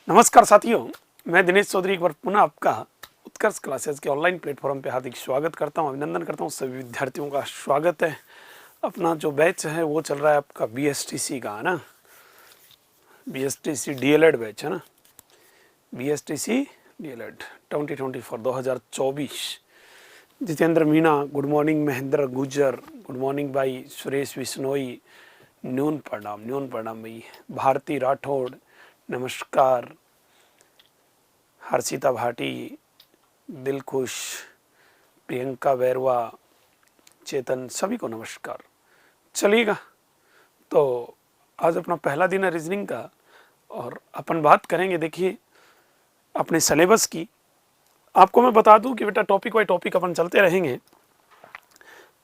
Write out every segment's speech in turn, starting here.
नमस्कार साथियों, मैं दिनेश चौधरी एक बार पुनः आपका उत्कर्ष क्लासेस के ऑनलाइन प्लेटफॉर्म पे हार्दिक स्वागत करता हूं, अभिनंदन करता हूं। सभी विद्यार्थियों का स्वागत है। अपना जो बैच है वो चल रहा है आपका बीएसटीसी का, है ना। बीएसटीसी डीएलएड बैच है ना, BSTC DElEd 2024 2024। Jitendra Meena good morning, Mahendra गुजर गुड मॉर्निंग भाई, सुरेश बिश्नोई न्यून प्रणाम भाई, भारती राठौड़ नमस्कार, हर्षिता भाटी, दिलखुश, प्रियंका बैरवा, चेतन, सभी को नमस्कार। चलिएगा, तो आज अपना पहला दिन है रीजनिंग का और अपन बात करेंगे देखिए अपने सिलेबस की। आपको मैं बता दूं कि बेटा टॉपिक बाय टॉपिक अपन चलते रहेंगे।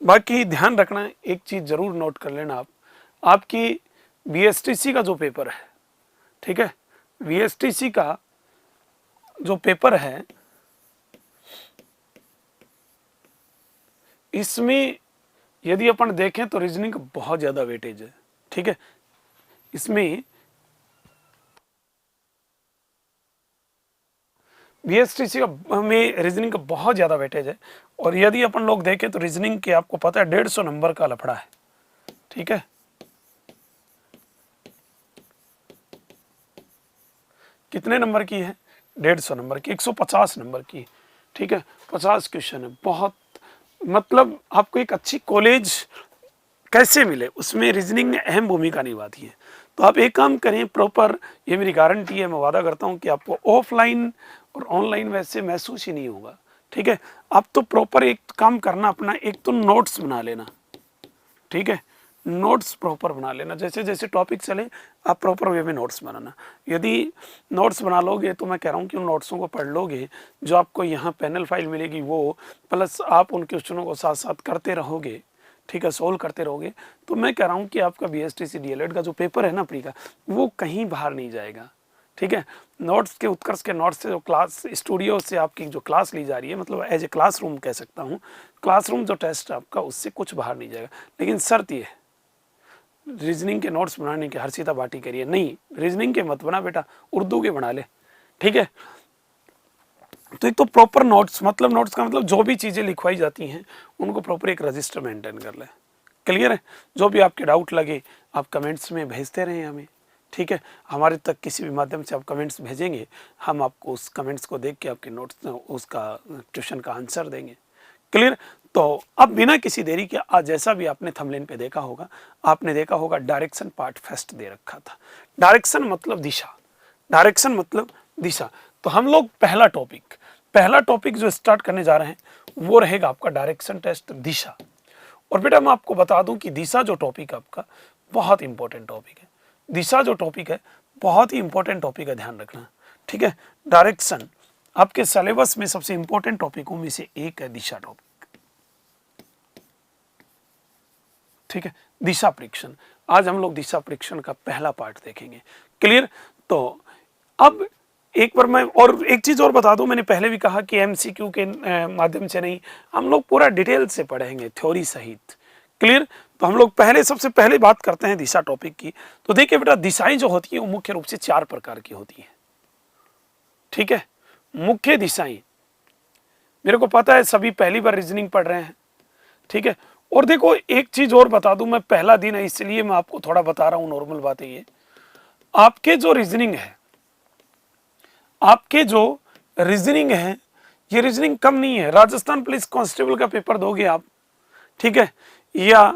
बाकी ध्यान रखना, एक चीज़ ज़रूर नोट कर लेना आप, आपकी बीएसटीसी का जो पेपर है, ठीक है, बीएसटीसी का जो पेपर है इसमें यदि अपन देखें तो रीजनिंग का बहुत ज़्यादा वेटेज है, ठीक है। इसमें बीएसटीसी का में रीजनिंग का बहुत ज़्यादा वेटेज है और यदि अपन लोग देखें तो रीजनिंग के आपको पता है 150 नंबर का लफड़ा है, ठीक है। कितने नंबर की है? 150 नंबर की, 150 नंबर की, ठीक है। 50 क्वेश्चन है, बहुत मतलब आपको एक अच्छी कॉलेज कैसे मिले उसमें रीजनिंग अहम भूमिका निभाती है। तो आप एक काम करें प्रॉपर, ये मेरी गारंटी है, मैं वादा करता हूँ कि आपको ऑफलाइन और ऑनलाइन वैसे महसूस ही नहीं होगा, ठीक है। आप तो प्रॉपर एक काम करना अपना, एक तो नोट्स बना लेना, ठीक है, नोट्स प्रॉपर बना लेना। जैसे जैसे टॉपिक चले आप प्रॉपर वे में नोट्स बनाना। यदि नोट्स बना लोगे तो मैं कह रहा हूँ कि उन नोट्सों को पढ़ लोगे, जो आपको यहाँ पैनल फाइल मिलेगी वो, प्लस आप उन क्वेश्चनों को साथ साथ करते रहोगे, ठीक है, सोल्व करते रहोगे, तो मैं कह रहा हूँ कि आपका बीएसटीसी डीएलएड का जो पेपर है ना प्री का, वो कहीं बाहर नहीं जाएगा, ठीक है। नोट्स के उत्कर्ष के नोट्स से जो क्लास स्टूडियो से आपकी जो क्लास ली जा रही है, मतलब एज ए क्लासरूम कह सकता हूँ, क्लासरूम जो टेस्ट है आपका उससे कुछ बाहर नहीं जाएगा। लेकिन शर्त ये है, रीजनिंग के नोट्स बनाने के हर्षिता भाटी करिए नहीं, रीजनिंग के मत बना बेटा, उर्दू के बना ले, ठीक है। तो एक तो प्रॉपर नोट्स, मतलब नोट्स का मतलब जो भी चीज़ें लिखवाई जाती हैं उनको प्रॉपर एक रजिस्टर मेंटेन कर ले। क्लियर है? जो भी आपके डाउट लगे आप कमेंट्स में भेजते रहें हमें, ठीक है। हमारे तक किसी भी माध्यम से आप कमेंट्स भेजेंगे, हम आपको उस कमेंट्स को देख के आपके नोट्स उसका ट्यूशन का आंसर देंगे। क्लियर? तो अब बिना किसी देरी के, आज जैसा भी आपने थंबनेल पे देखा होगा, आपने देखा होगा डायरेक्शन पार्ट फर्स्ट दे रखा था। डायरेक्शन मतलब दिशा, डायरेक्शन मतलब दिशा। तो हम लोग पहला टॉपिक जो स्टार्ट करने जा रहे हैं वो रहेगा आपका डायरेक्शन टेस्ट, दिशा। और बेटा मैं आपको बता दूं कि दिशा जो टॉपिक आपका बहुत इंपॉर्टेंट टॉपिक है, दिशा जो टॉपिक है बहुत ही इंपॉर्टेंट टॉपिक है, ध्यान रखना, ठीक है। डायरेक्शन आपके सिलेबस में सबसे इंपॉर्टेंट टॉपिकों में से एक है दिशा टॉपिक, ठीक है। दिशा परीक्षण, आज हम लोग दिशा परीक्षण का पहला पार्ट देखेंगे। क्लियर? तो अब एक बार मैं और एक चीज और बता दूं, मैंने पहले भी कहा कि एमसीक्यू के माध्यम से नहीं, हम लोग पूरा डिटेल से पढ़ेंगे थ्योरी सहित। क्लियर? तो हम लोग सबसे पहले बात करते हैं दिशा टॉपिक की। तो देखिए बेटा, दिशाएं जो होती है वो मुख्य रूप से 4 प्रकार की होती है, ठीक है। मुख्य दिशाएं, मेरे को पता है सभी पहली बार रीजनिंग पढ़ रहे हैं, ठीक है। और देखो एक चीज और बता दूं, मैं पहला दिन है इसलिए मैं आपको थोड़ा बता रहा हूं, नॉर्मल बात है ये, आपके जो रीजनिंग है, आपके जो रीजनिंग है, ये रीजनिंग कम नहीं है। राजस्थान पुलिस कांस्टेबल का पेपर दोगे आप, ठीक है, या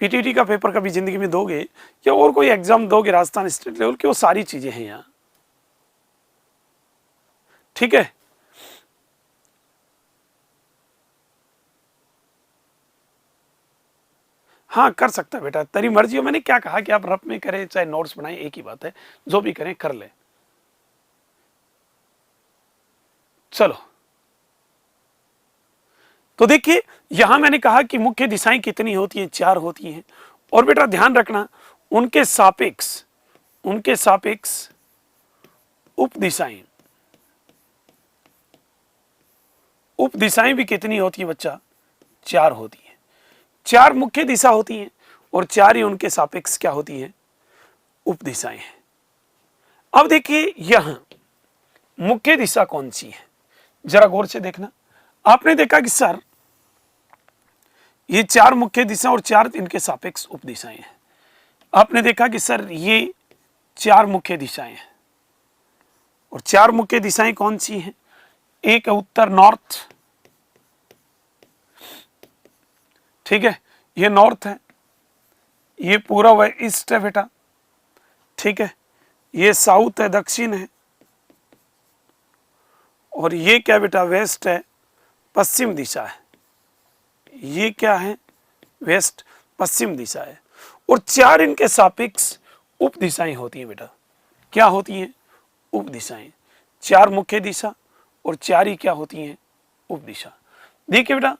पीटीटी का पेपर कभी जिंदगी में दोगे, या और कोई एग्जाम दोगे राजस्थान स्टेट लेवल की, वो सारी चीजें हैं यहाँ, ठीक है। हाँ कर सकता है बेटा, तेरी मर्जी हो। मैंने क्या कहा कि आप रफ में करें चाहे नोट्स बनाएं, एक ही बात है, जो भी करें कर ले। चलो, तो देखिए यहां मैंने कहा कि मुख्य दिशाएं कितनी होती हैं, 4 होती हैं। और बेटा ध्यान रखना, उनके सापेक्ष उप दिशाएं भी कितनी होती है बच्चा? 4 होती हैं। 4 मुख्य दिशा होती हैं और 4 ही उनके सापेक्ष क्या होती हैं? उप दिशाएं हैं। अब देखिए यहां मुख्य दिशा कौन सी है, जरा गौर से देखना। आपने देखा कि सर ये 4 मुख्य दिशा और 4 इनके सापेक्ष उपदिशाएं हैं। आपने देखा कि सर ये 4 मुख्य दिशाएं हैं और 4 मुख्य दिशाएं कौन सी हैं? एक है उत्तर नॉर्थ, ठीक है, ये नॉर्थ है, ये पूर्व है ईस्ट है बेटा, ठीक है, ये साउथ है दक्षिण है, और ये क्या बेटा वेस्ट है पश्चिम दिशा है। ये क्या है वेस्ट पश्चिम दिशा है। और 4 इनके सापेक्ष उप दिशाएं होती हैं बेटा। क्या होती हैं? उप दिशाएं। 4 मुख्य दिशा और 4 ही क्या होती हैं? उप दिशा। देखिए बेटा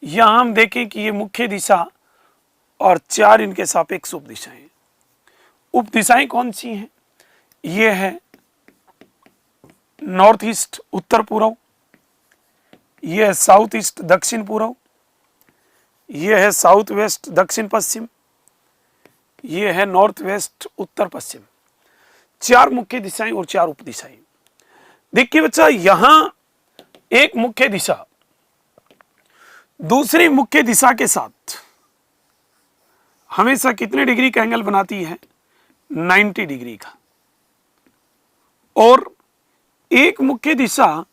यहां हम देखें कि ये मुख्य दिशा और 4 इनके सापेक्ष उप दिशाएं। उप दिशाएं कौन सी हैं? ये है नॉर्थ ईस्ट उत्तर पूर्व, ये है साउथ ईस्ट दक्षिण पूर्व, ये है साउथ वेस्ट दक्षिण पश्चिम, ये है नॉर्थ वेस्ट उत्तर पश्चिम। 4 मुख्य दिशाएं और 4 उप दिशाएं। देखिए बच्चा यहां एक मुख्य दिशा दूसरी मुख्य दिशा के साथ हमेशा कितने डिग्री का एंगल बनाती है? 90 डिग्री का। और एक मुख्य दिशा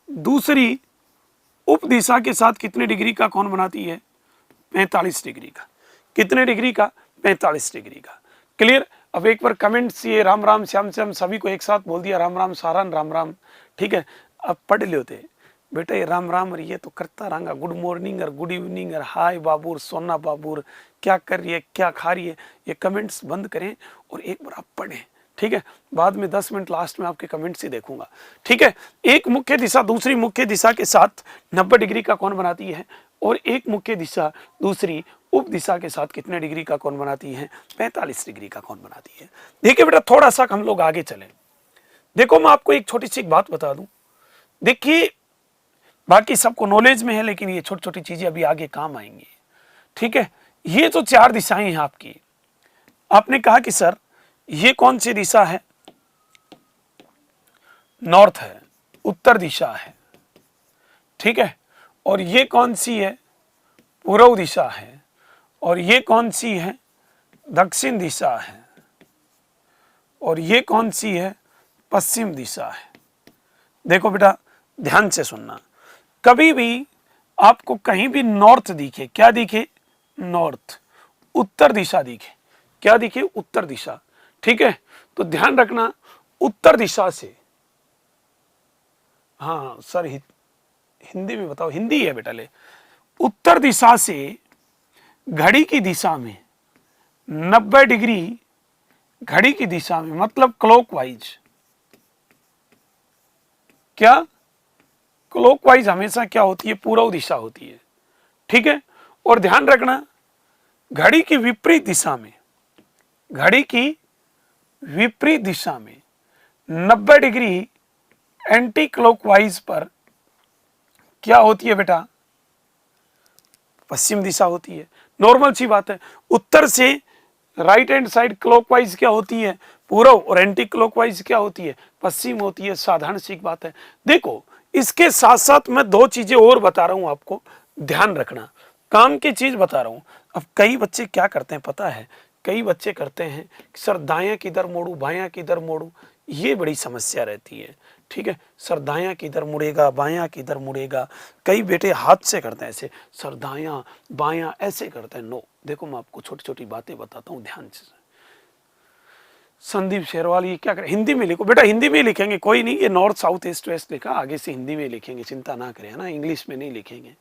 दूसरी उप दिशा के साथ कितने डिग्री का कोण बनाती है? 45 डिग्री का। कितने डिग्री का? 45 डिग्री का। क्लियर? अब एक बार कमेंट्स ये राम राम श्याम श्याम सभी को एक साथ बोल दिया, राम राम सारन राम राम, ठीक है। अब पढ़ लेते बेटा ये राम राम और ये तो करता रहूंगा, गुड मॉर्निंग और गुड इवनिंग और हाय बाबूर सोना बाबूर क्या कर रही है क्या खा रही है, ये कमेंट्स बंद करें और एक बार आप पढ़ें, ठीक है। बाद में 10 मिनट लास्ट में आपके कमेंट्स ही देखूंगा, ठीक है। एक मुख्य दिशा दूसरी मुख्य दिशा के साथ 90 डिग्री का कोण बनाती है और एक मुख्य दिशा दूसरी उप दिशा के साथ कितने डिग्री का कोण बनाती है? 45 डिग्री का कोण बनाती है। देखिए बेटा थोड़ा सा हम लोग आगे चले। देखो मैं आपको एक छोटी सी एक बात बता दूं। देखिए बाकी सबको नॉलेज में है लेकिन ये छोटी छोटी चीजें अभी आगे काम आएंगी, ठीक है। ये जो 4 दिशाएं हैं आपकी, आपने कहा कि सर ये कौन सी दिशा है? नॉर्थ है, उत्तर दिशा है, ठीक है। और ये कौन सी है? पूर्व दिशा है। और ये कौन सी है? दक्षिण दिशा है। और ये कौन सी है? पश्चिम दिशा है। देखो बेटा ध्यान से सुनना, कभी भी आपको कहीं भी नॉर्थ दिखे, क्या दिखे? नॉर्थ। उत्तर दिशा दिखे, क्या दिखे? उत्तर दिशा, ठीक है। तो ध्यान रखना उत्तर दिशा से, हाँ सर हिंदी में बताओ, हिंदी है बेटा ले। उत्तर दिशा से घड़ी की दिशा में 90 डिग्री घड़ी की दिशा में, मतलब क्लॉकवाइज, क्या? क्लॉकवाइज हमेशा क्या होती है? पूर्व दिशा होती है, ठीक है। और ध्यान रखना घड़ी की विपरीत दिशा में, घड़ी की विपरीत दिशा में 90 डिग्री एंटी क्लॉकवाइज पर क्या होती है बेटा? पश्चिम दिशा होती है। नॉर्मल सी बात है। उत्तर से राइट हैंड साइड क्लॉकवाइज क्या होती है? पूर्व, और एंटी क्लॉकवाइज क्या होती है? पश्चिम होती है। साधारण सी बात है। देखो इसके साथ साथ मैं 2 चीजें और बता रहा हूं आपको, ध्यान रखना, काम की चीज बता रहा हूं। अब कई बच्चे क्या करते हैं पता है? कई बच्चे करते हैं कि सर दायां किधर मोड़ू बायां किधर मोड़ू, ये बड़ी समस्या रहती है, ठीक है। सर दायां किधर मुड़ेगा बायां किधर मुड़ेगा, कई बेटे हाथ से करते हैं ऐसे, सर दायां बायां ऐसे करते हैं। नो, देखो मैं आपको छोटी छोटी बातें बताता हूँ, ध्यान से। संदीप शेरवाल ये क्या करें? हिंदी में लिखो बेटा, हिंदी में लिखेंगे, कोई नहीं, ये नॉर्थ साउथ ईस्ट वेस्ट लिखा, आगे से हिंदी में लिखेंगे, चिंता ना करें, है ना, इंग्लिश में नहीं लिखेंगे।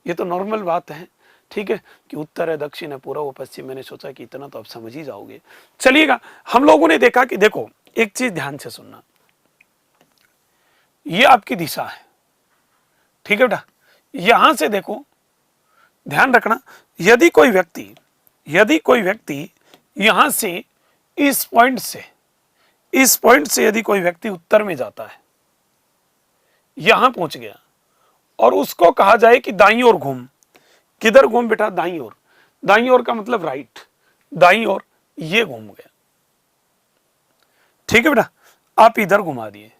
ये तो नॉर्मल बात है, ठीक है, कि उत्तर है दक्षिण है पूर्व पश्चिम। मैंने सोचा कि इतना तो आप समझ ही जाओगे। चलिएगा, हम लोगों ने देखा कि देखो एक चीज ध्यान से सुनना, ये आपकी दिशा है, ठीक है बेटा। यहां से देखो, ध्यान रखना, यदि कोई व्यक्ति यहां से इस पॉइंट से यदि कोई व्यक्ति उत्तर में जाता है, यहां पहुंच गया, और उसको कहा जाए कि दाईं ओर घूम। किधर घूम बेटा? दाईं ओर। दाईं ओर का मतलब राइट, दाईं ओर, ये घूम गया, ठीक है बेटा। आप इधर घुमा दिए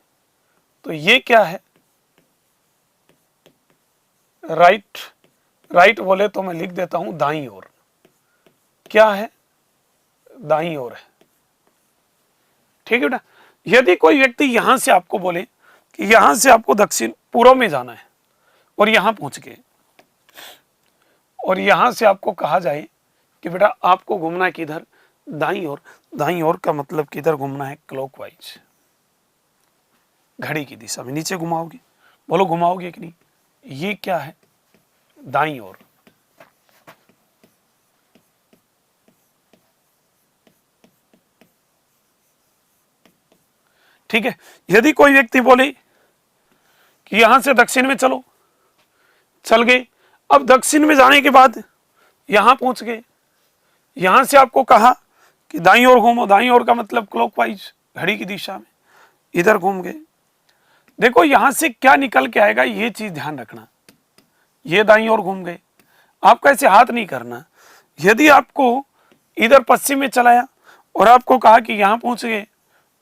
तो ये क्या है? राइट, राइट बोले तो मैं लिख देता हूं दाईं ओर। क्या है? दाईं ओर है। ठीक है बेटा। यदि कोई व्यक्ति यहां से आपको बोले कि यहां से आपको दक्षिण पूर्व में जाना है और यहां पहुंच गए, और यहां से आपको कहा जाए कि बेटा आपको घूमना है किधर? दाईं ओर। दाईं ओर का मतलब किधर घूमना है? क्लॉकवाइज, घड़ी की दिशा में। नीचे घुमाओगे, बोलो घुमाओगे कि नहीं? ये क्या है? दाईं ओर। ठीक है। यदि कोई व्यक्ति बोले कि यहां से दक्षिण में चलो, चल गए। अब दक्षिण में जाने के बाद यहां पहुंच गए, यहां से आपको कहा कि दाईं ओर घूमो। दाईं ओर का मतलब क्लॉकवाइज, घड़ी की दिशा में। इधर घूम गए। देखो यहां से क्या निकल के आएगा, ये चीज ध्यान रखना। ये दाईं ओर घूम गए, आपको ऐसे हाथ नहीं करना। यदि आपको इधर पश्चिम में चलाया और आपको कहा कि यहां पहुंच गए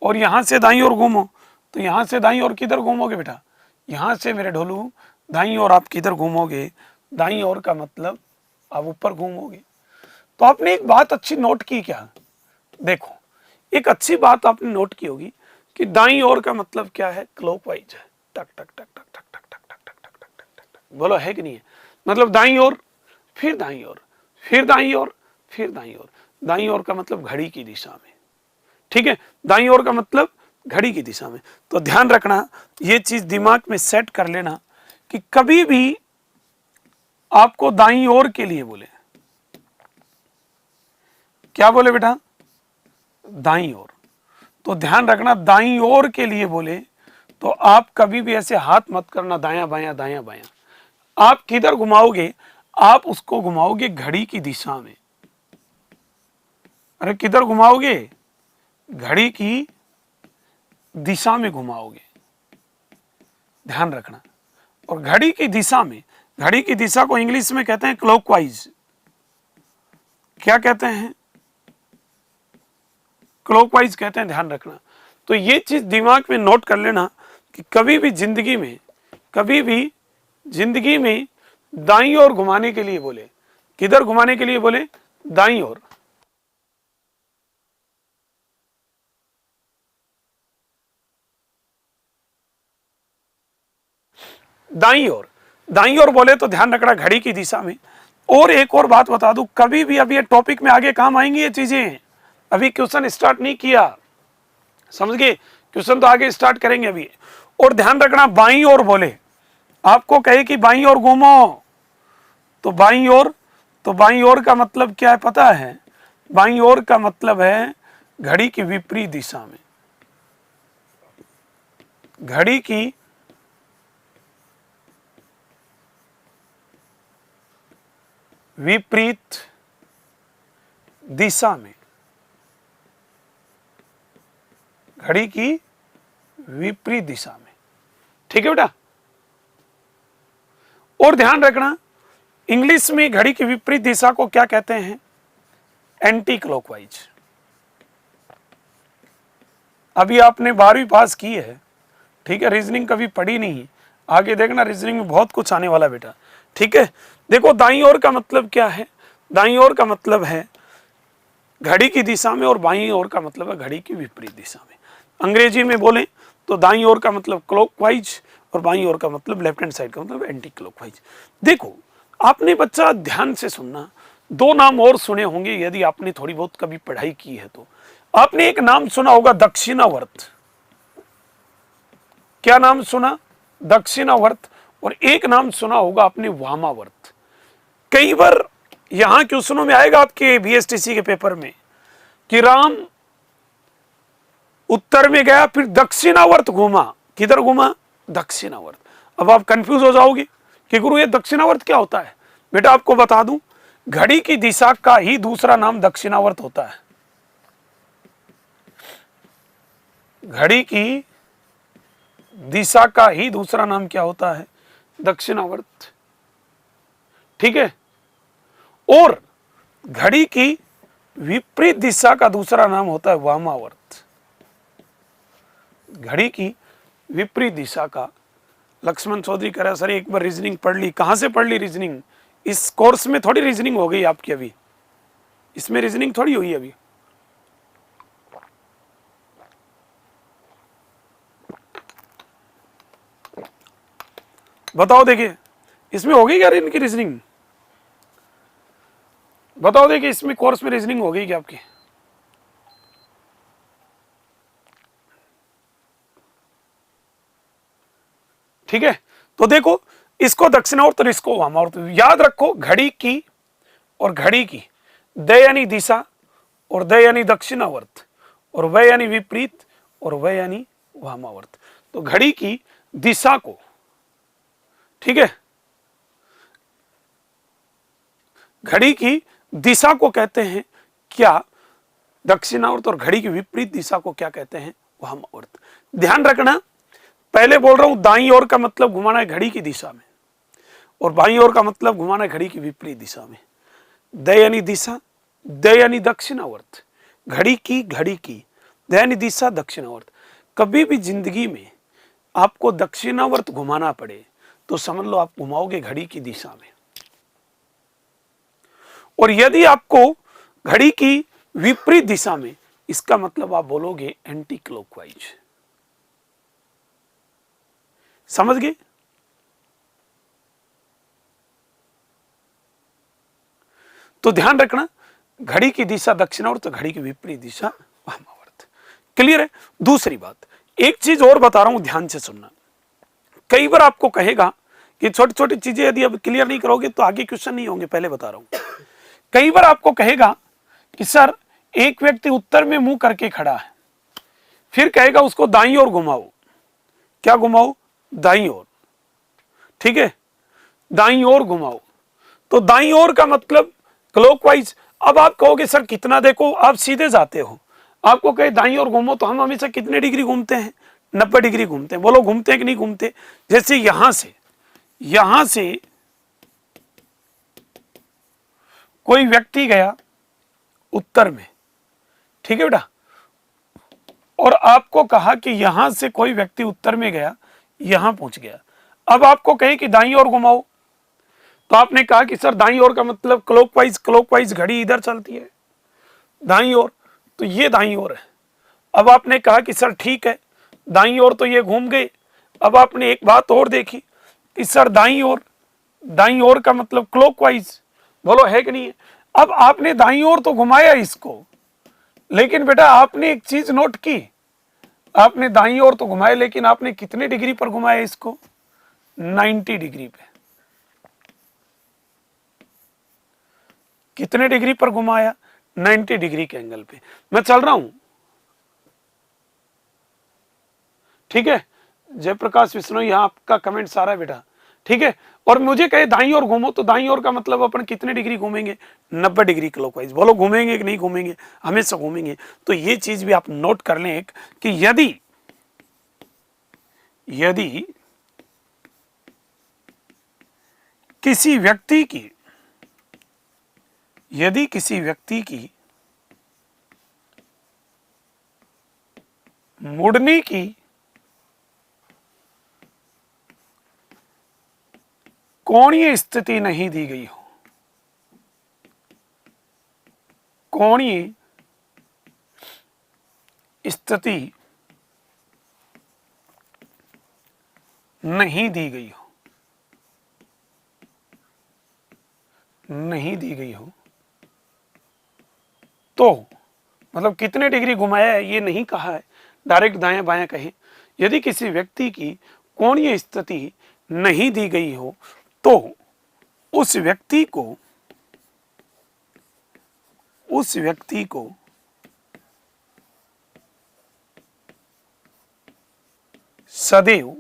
और यहां से दाईं ओर घूमो, तो यहां से दाईं ओर किधर घूमोगे बेटा? यहां से मेरे ढोलू दाईं ओर आप किधर घूमोगे? दाईं ओर का मतलब आप ऊपर घूमोगे। तो आपने एक बात अच्छी नोट की क्या? देखो, एक अच्छी बात आपने नोट की होगी कि दाईं ओर का मतलब क्या है? क्लॉकवाइज है। टक टक टक टक टक टक टक टक टक टक टक टक टक, बोलो है कि नहीं है? मतलब दाईं ओर, फिर दाईं ओर, फिर दाईं ओर, फिर दाईं ओर। दाईं ओर का मतलब घड़ी की दिशा में। ठीक है, दाईं ओर का मतलब घड़ी की दिशा में। तो ध्यान रखना, ये चीज दिमाग में सेट कर लेना कि कभी भी आपको दाईं ओर के लिए बोले, क्या बोले बेटा? दाईं ओर। तो ध्यान रखना, दाईं ओर के लिए बोले तो आप कभी भी ऐसे हाथ मत करना दायां बायां दायां बायां। आप किधर घुमाओगे? आप उसको घुमाओगे घड़ी की दिशा में। अरे किधर घुमाओगे? घड़ी की दिशा में घुमाओगे, ध्यान रखना। और घड़ी की दिशा में, घड़ी की दिशा को इंग्लिश में कहते हैं क्लॉकवाइज। क्या कहते हैं? क्लॉकवाइज कहते हैं, ध्यान रखना। तो ये चीज दिमाग में नोट कर लेना कि कभी भी जिंदगी में, कभी भी जिंदगी में दाईं ओर घुमाने के लिए बोले, किधर घुमाने के लिए बोले? दाईं ओर। दाईं ओर, दाईं ओर बोले तो ध्यान रखना घड़ी की दिशा में। और एक और बात बता दूं, कभी भी, अभी ये टॉपिक में आगे काम आएंगी ये चीजें, अभी क्वेश्चन स्टार्ट नहीं किया, समझ गए? क्वेश्चन तो आगे स्टार्ट करेंगे अभी। और ध्यान रखना, बाईं ओर बोले, आपको कहे कि बाईं ओर घूमो, तो बाईं ओर, तो बाईं ओर का मतलब क्या है पता है? बाईं ओर का मतलब है घड़ी की विपरीत दिशा में। घड़ी की विपरीत दिशा में, घड़ी की विपरीत दिशा में। ठीक है बेटा। और ध्यान रखना, इंग्लिश में घड़ी की विपरीत दिशा को क्या कहते हैं? Anti clockwise. अभी आपने 12वीं पास की है, ठीक है, रीजनिंग कभी पढ़ी नहीं, आगे देखना रीजनिंग में बहुत कुछ आने वाला बेटा। ठीक है, देखो दाईं ओर का मतलब क्या है? दाईं ओर का मतलब है घड़ी की दिशा में, और बाईं ओर का मतलब है घड़ी की विपरीत दिशा में। अंग्रेजी में बोले तो दाईं ओर का मतलब क्लॉकवाइज और बाईं ओर का मतलब लेफ्ट हैंड साइड का मतलब एंटी क्लॉकवाइज। देखो, आपने बच्चा ध्यान से सुनना, दो नाम और सुने होंगे यदि आपने थोड़ी बहुत कभी पढ़ाई की है तो। आपने एक नाम सुना होगा दक्षिणावर्त। क्या नाम सुना? दक्षिणावर्त। और एक नाम सुना होगा आपने वामावर्त। कई बार यहां क्वेश्चनों में आएगा आपके बीएसटीसी के पेपर में कि राम उत्तर में गया फिर दक्षिणावर्त घूमा। किधर घूमा? दक्षिणावर्त। अब आप कंफ्यूज हो जाओगे कि गुरु ये दक्षिणावर्त क्या होता है? बेटा आपको बता दूं, घड़ी की दिशा का ही दूसरा नाम दक्षिणावर्त होता है। घड़ी की दिशा का ही दूसरा नाम क्या होता है? दक्षिणावर्त। ठीक है। और घड़ी की विपरीत दिशा का दूसरा नाम होता है वामावर्त। घड़ी की विपरीत दिशा का। लक्ष्मण चौधरी कह रहा है सर एक बार रीजनिंग पढ़ ली। कहाँ से पढ़ ली रीजनिंग? इस कोर्स में थोड़ी रीजनिंग हो गई आपकी अभी, इसमें रीजनिंग थोड़ी हुई अभी। बताओ देखिए इसमें हो गई क्या इनकी रीजनिंग? बताओ देखिए इसमें कोर्स में रीजनिंग हो गई क्या आपकी? ठीक है, तो देखो इसको दक्षिणावर्त और इसको वामावर्त। याद रखो घड़ी की और घड़ी की, द यानी दिशा और द यानी दक्षिणावर्त और व यानी विपरीत और व यानी वामावर्त। तो घड़ी की दिशा को, ठीक है, घड़ी की दिशा को कहते हैं क्या? दक्षिणावर्त। और घड़ी की विपरीत दिशा को क्या कहते हैं? वामावर्त। ध्यान रखना, पहले बोल रहा हूं दाईं ओर का मतलब घुमाना है घड़ी की दिशा में और बाईं ओर का मतलब घुमाना है घड़ी की विपरीत दिशा में। द यानी दिशा, द यानी दक्षिणावर्त, घड़ी की द यानी दिशा दक्षिणावर्त। कभी भी जिंदगी में आपको दक्षिणावर्त घुमाना पड़े तो समझ लो आप घुमाओगे घड़ी की दिशा में, और यदि आपको घड़ी की विपरीत दिशा में, इसका मतलब आप बोलोगे एंटी क्लॉकवाइज। समझ गए? तो ध्यान रखना घड़ी की दिशा दक्षिणावर्त, तो घड़ी की विपरीत दिशा वामावर्त। क्लियर है? दूसरी बात, एक चीज और बता रहा हूं, ध्यान से सुनना। कई बार आपको कहेगा कि छोटी छोटी चीजें यदि अब क्लियर नहीं करोगे तो आगे क्वेश्चन नहीं होंगे, पहले बता रहा हूं। कई बार आपको कहेगा कि सर एक व्यक्ति उत्तर में मुंह करके खड़ा है, फिर कहेगा उसको दाईं ओर घुमाओ। क्या घुमाओ? दाईं ओर। ठीक है, दाईं ओर घुमाओ। तो दाईं ओर का मतलब क्लॉकवाइज। अब आप कहोगे सर कितना, देखो आप सीधे जाते हो, आपको कहे दाईं ओर घूमो तो हम हमेशा कितने डिग्री घूमते हैं? 90 डिग्री घूमते हैं। बोलो घूमते हैं कि नहीं घूमते? जैसे यहां से कोई व्यक्ति गया उत्तर में, ठीक है बेटा, और आपको कहा कि यहां से कोई व्यक्ति उत्तर में गया, यहां पहुंच गया। अब आपको कहे कि दाईं ओर घुमाओ, तो आपने कहा कि सर दाईं ओर का मतलब क्लॉकवाइज घड़ी इधर चलती है, दाईं ओर, तो ये दाईं ओर है। अब आपने कहा कि सर ठीक है दाईं ओर तो ये घूम गए। अब आपने एक बात और देखी कि सर दाईं ओर का मतलब क्लॉकवाइज। बोलो है कि नहीं है? अब आपने दाईं ओर तो घुमाया इसको, लेकिन बेटा आपने एक चीज नोट की, आपने दाईं ओर तो घुमाया लेकिन आपने कितने डिग्री पर घुमाया इसको? 90 डिग्री पे। कितने डिग्री पर घुमाया? 90 डिग्री के एंगल पे। मैं चल रहा हूं, ठीक है, जयप्रकाश विश्नोई, यहां आपका कमेंट सारा है बेटा, ठीक है। और मुझे कहे दाईं ओर घूमो, तो दाईं ओर का मतलब अपन कितने डिग्री घूमेंगे? 90 डिग्री क्लॉकवाइज। बोलो घूमेंगे कि नहीं घूमेंगे? हमेशा घूमेंगे। तो ये चीज भी आप नोट कर लें एक, कि यदि किसी व्यक्ति की मुड़ने की कोणीय स्थिति नहीं दी गई हो, कोणीय स्थिति नहीं दी गई हो, तो मतलब कितने डिग्री घुमाया है ये नहीं कहा है, डायरेक्ट दायां बायां कहें। यदि किसी व्यक्ति की कोणीय स्थिति नहीं दी गई हो तो उस व्यक्ति को सदैव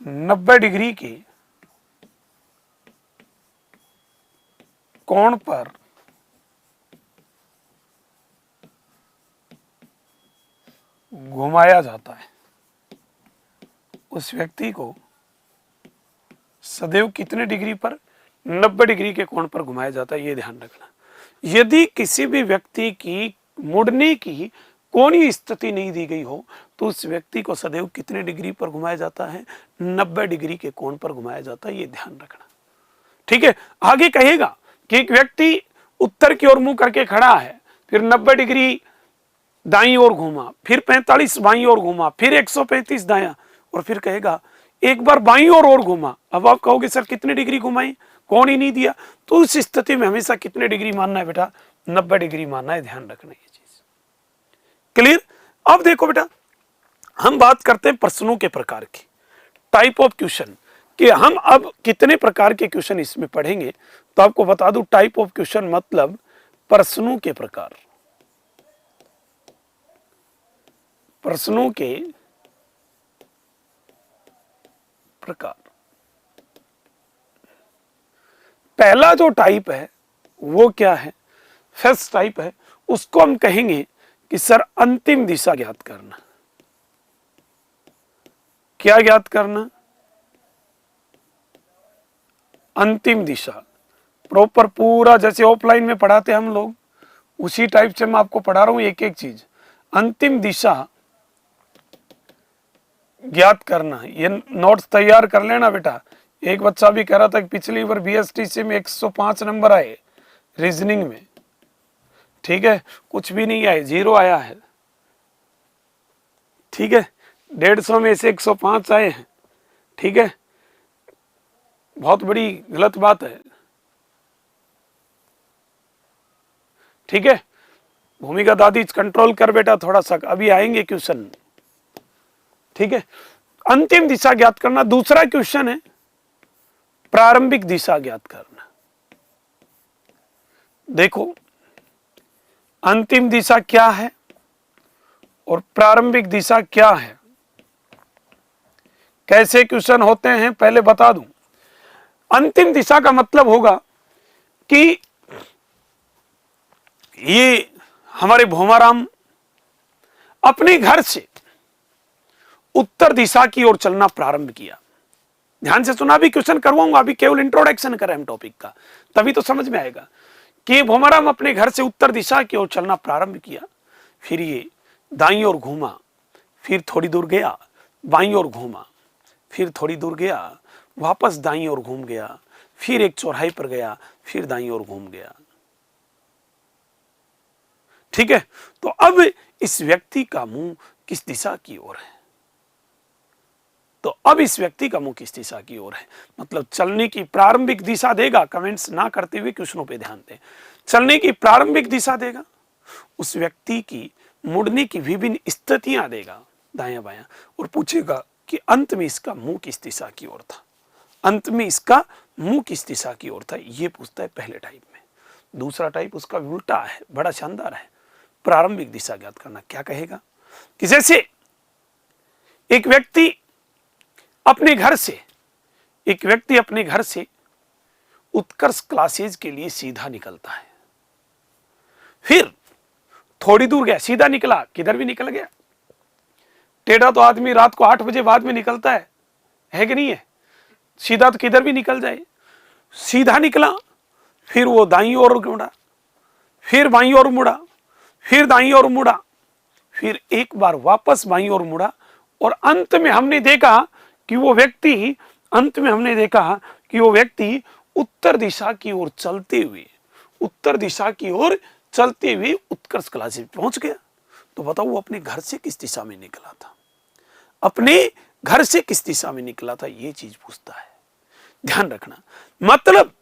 90 डिग्री के कोण पर घुमाया जाता है। उस व्यक्ति को सदैव कितने डिग्री पर? 90 डिग्री के कोण पर घुमाया जाता है, ये ध्यान रखना। यदि किसी भी व्यक्ति की मुड़ने की कोणीय स्थिति नहीं दी गई हो तो उस व्यक्ति को सदैव कितने डिग्री पर घुमाया जाता है? 90 डिग्री के कोण पर घुमाया जाता है, ये ध्यान रखना। ठीक है, आगे कहेगा कि एक व्यक्ति उत्तर की ओर मुंह करके खड़ा है, फिर 90 डिग्री दाईं ओर घूमा, फिर 45 बाईं ओर घूमा, फिर 135 दायां, और फिर कहेगा एक बार बाईं ओर और घूमा। अब आप कहोगे सर कितने डिग्री घुमाई, कौन ही नहीं दिया, तो उस स्थिति में हमेशा कितने डिग्री मानना है बेटा? 90 डिग्री मानना है, ध्यान रखना ये चीज। क्लियर? अब देखो बेटा, हम बात करते हैं प्रश्नों के प्रकार की, टाइप ऑफ क्वेश्चन, कि हम अब कितने प्रकार के क्वेश्चन इसमें पढ़ेंगे। तो आपको बता दूं, टाइप ऑफ क्वेश्चन मतलब प्रश्नों के प्रकार। प्रश्नों के प्रकार। पहला जो टाइप है वो क्या है? फर्स्ट टाइप है, उसको हम कहेंगे कि सर अंतिम दिशा ज्ञात करना। क्या ज्ञात करना? अंतिम दिशा। प्रॉपर पूरा जैसे ऑफलाइन में पढ़ाते हम लोग, उसी टाइप से मैं आपको पढ़ा रहा हूं एक एक चीज। अंतिम दिशा ज्ञात करना, ये नोट्स तैयार कर लेना बेटा। एक बच्चा भी कह रहा था कि पिछली बार बीएसटीसी में 105 नंबर आए रीजनिंग में। ठीक है, कुछ भी नहीं आए, 0 आया है। ठीक है, 150 में से 105 आए हैं। ठीक है, बहुत बड़ी गलत बात है। ठीक है, भूमिका दादी कंट्रोल कर बेटा थोड़ा सा, अभी आएंगे क्वेश्चन। ठीक है, अंतिम दिशा ज्ञात करना। दूसरा क्वेश्चन है प्रारंभिक दिशा ज्ञात करना। देखो, अंतिम दिशा क्या है और प्रारंभिक दिशा क्या है, कैसे क्वेश्चन होते हैं पहले बता दूं। अंतिम दिशा का मतलब होगा कि ये हमारे भोमाराम अपने घर से उत्तर दिशा की ओर चलना प्रारंभ किया। ध्यान से सुना, भी क्वेश्चन करवाऊंगा, अभी केवल इंट्रोडक्शन करें हम टॉपिक का, तभी तो समझ में आएगा कि भोमाराम अपने घर से उत्तर दिशा की ओर चलना प्रारंभ किया। फिर ये दाईं ओर घूमा, फिर थोड़ी दूर गया, बाईं ओर घूमा, फिर थोड़ी दूर गया, वापस दाईं ओर घूम गया, फिर एक चौराहे पर गया, फिर दाईं ओर घूम गया। ठीक है, तो अब इस व्यक्ति का मुंह किस दिशा की ओर है? तो अब इस व्यक्ति का मुंह किस दिशा की ओर है, मतलब चलने की प्रारंभिक दिशा देगा। कमेंट्स ना करते हुए क्वेश्चनों पे ध्यान दें। चलने की प्रारंभिक दिशा देगा, उस व्यक्ति की मुड़ने की विभिन्न स्थितियां देगा दायां बायां, और पूछेगा कि अंत में इसका मुंह किस दिशा की ओर था। अंत में इसका मुंह किस दिशा की ओर था, ये पूछता है पहले टाइप में। दूसरा टाइप उसका उल्टा है, बड़ा शानदार है, प्रारंभिक दिशा ज्ञात करना। क्या कहेगा कि जैसे एक व्यक्ति अपने घर से उत्कर्ष क्लासेज के लिए सीधा निकलता है, फिर थोड़ी दूर गया, सीधा निकला, किधर भी निकल गया। टेढ़ा तो आदमी रात को 8 बजे बाद में निकलता है कि नहीं है? सीधा तो किधर भी निकल जाए। सीधा निकला, फिर वो दाईं ओर मुड़ा, फिर बाईं ओर मुड़ा, फिर दाईं ओर मुड़ा, फिर एक बार वापस बाईं ओर मुड़ा, और अंत में हमने देखा कि वो व्यक्ति उत्तर दिशा की ओर चलते हुए उत्कर्ष क्लासेज पहुंच गया। तो बताओ वो अपने घर से किस दिशा में निकला था, ये चीज पूछता है। ध्यान रखना, मतलब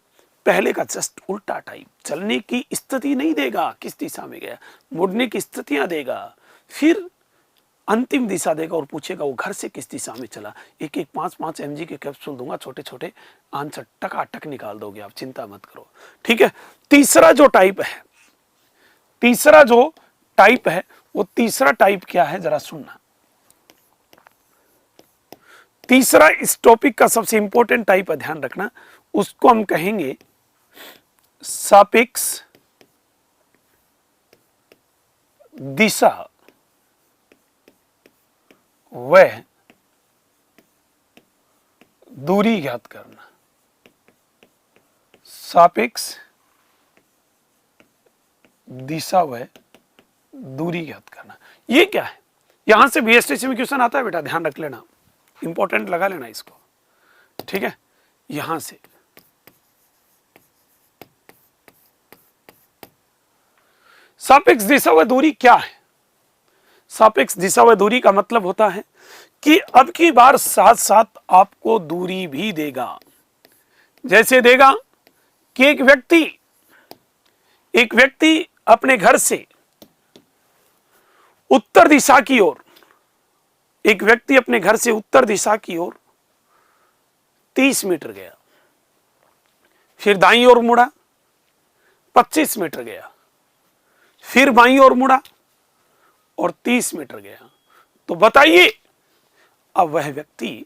पहले का जस्ट उल्टा टाइप, चलने की स्थिति नहीं देगा किस दिशा में गया, मुड़ने की स्थितियां देगा, फिर अंतिम दिशा देगा और पूछेगा वो घर से किस दिशा में चला। एक 5-5 mg के कैप्सूल दूंगा, छोटे छोटे आंसर टकाटक निकाल दोगे आप, चिंता मत करो। ठीक है, तीसरा जो टाइप है वो तीसरा टाइप क्या है जरा सुनना। तीसरा इस टॉपिक का सबसे इंपॉर्टेंट टाइप है, ध्यान रखना, उसको हम कहेंगे सापेक्ष दिशा व दूरी ज्ञात करना। सापेक्ष दिशा व दूरी ज्ञात करना। ये क्या है? यहां से बीएसटीसी में क्वेश्चन आता है बेटा, ध्यान रख लेना, इंपॉर्टेंट लगा लेना इसको, ठीक है। यहां से सापेक्ष दिशा व दूरी क्या है? सापेक्ष दिशा व दूरी का मतलब होता है कि अब की बार साथ साथ आपको दूरी भी देगा। जैसे देगा कि एक व्यक्ति अपने घर से उत्तर दिशा की ओर, एक व्यक्ति अपने घर से उत्तर दिशा की ओर 30 मीटर गया, फिर दाईं ओर मुड़ा 25 मीटर गया, फिर बाईं ओर मुड़ा और 30 मीटर गया। तो बताइए अब वह व्यक्ति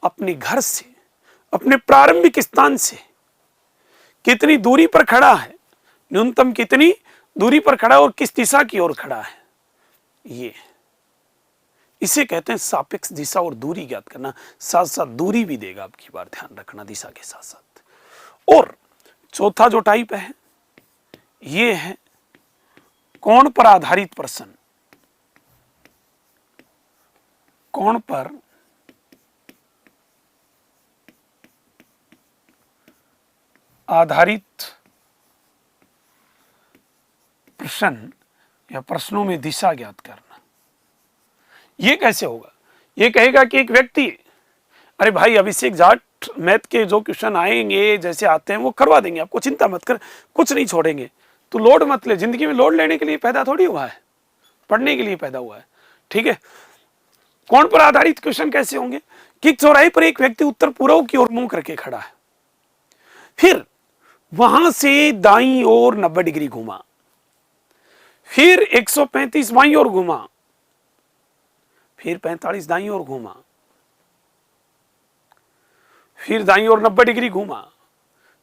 अपने घर से, अपने प्रारंभिक स्थान से कितनी दूरी पर खड़ा है, न्यूनतम कितनी दूरी पर खड़ा है और किस दिशा की ओर खड़ा है, ये इसे कहते हैं सापेक्ष दिशा और दूरी ज्ञात करना। साथ साथ दूरी भी देगा, आपकी बार ध्यान रखना, दिशा के साथ साथ। और चौथा जो टाइप है ये है कोण पर आधारित प्रश्न। कोण पर आधारित प्रश्न या प्रश्नों में दिशा ज्ञात करना। ये कैसे होगा? ये कहेगा कि एक व्यक्ति, अरे भाई अभिषेक जाट, मैथ के जो क्वेश्चन आएंगे जैसे आते हैं वो करवा देंगे, आपको चिंता मत कर, कुछ नहीं छोड़ेंगे, तो लोड मत ले। जिंदगी में लोड लेने के लिए पैदा थोड़ी हुआ है, पढ़ने के लिए पैदा हुआ है, ठीक है। कोण पर आधारित क्वेश्चन कैसे होंगे कि चौराहे पर एक व्यक्ति उत्तर पूर्व की ओर मुंह करके खड़ा है, फिर वहां से दाईं ओर 90 डिग्री घुमा, फिर 135 बाईं ओर घुमा, फिर 45 दाईं ओर घूमा, फिर दाईं ओर 90 डिग्री घूमा।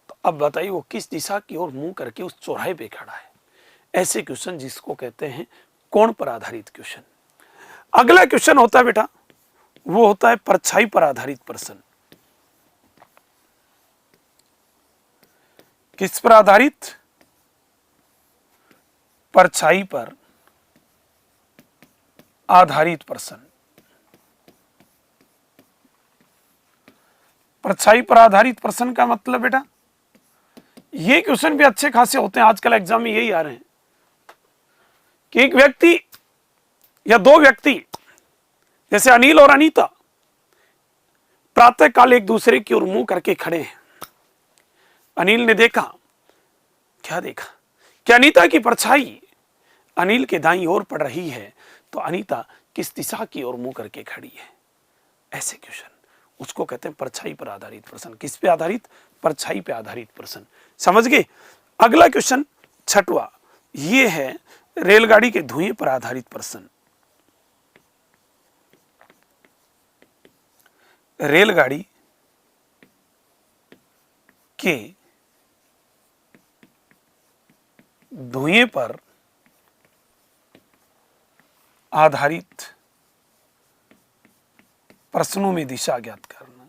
तो अब बताइए वो किस दिशा की ओर मुंह करके उस चौराहे पे खड़ा है। ऐसे क्वेश्चन जिसको कहते हैं कोण पर आधारित क्वेश्चन। अगला क्वेश्चन होता है बेटा, वो होता है परछाई पर आधारित प्रश्न। किस पर आधारित? परछाई पर आधारित प्रश्न। परछाई पर आधारित प्रश्न का मतलब बेटा, ये क्वेश्चन भी अच्छे खासे होते हैं, आजकल एग्जाम में यही आ रहे हैं कि एक व्यक्ति या दो व्यक्ति, जैसे अनिल और अनीता, प्रातः काल एक दूसरे की ओर मुंह करके खड़े हैं। अनिल ने देखा, क्या देखा कि अनीता की परछाई अनिल के दाईं ओर पड़ रही है, तो अनीता किस दिशा की ओर मुंह करके खड़ी है। ऐसे क्वेश्चन, उसको कहते हैं परछाई पर आधारित प्रश्न। किस पे आधारित? परछाई पे आधारित प्रश्न। समझ गए? अगला क्वेश्चन छठवां, ये है रेलगाड़ी के धुएं पर आधारित प्रश्न। रेलगाड़ी के धुएं पर आधारित प्रश्नों में दिशा ज्ञात करना।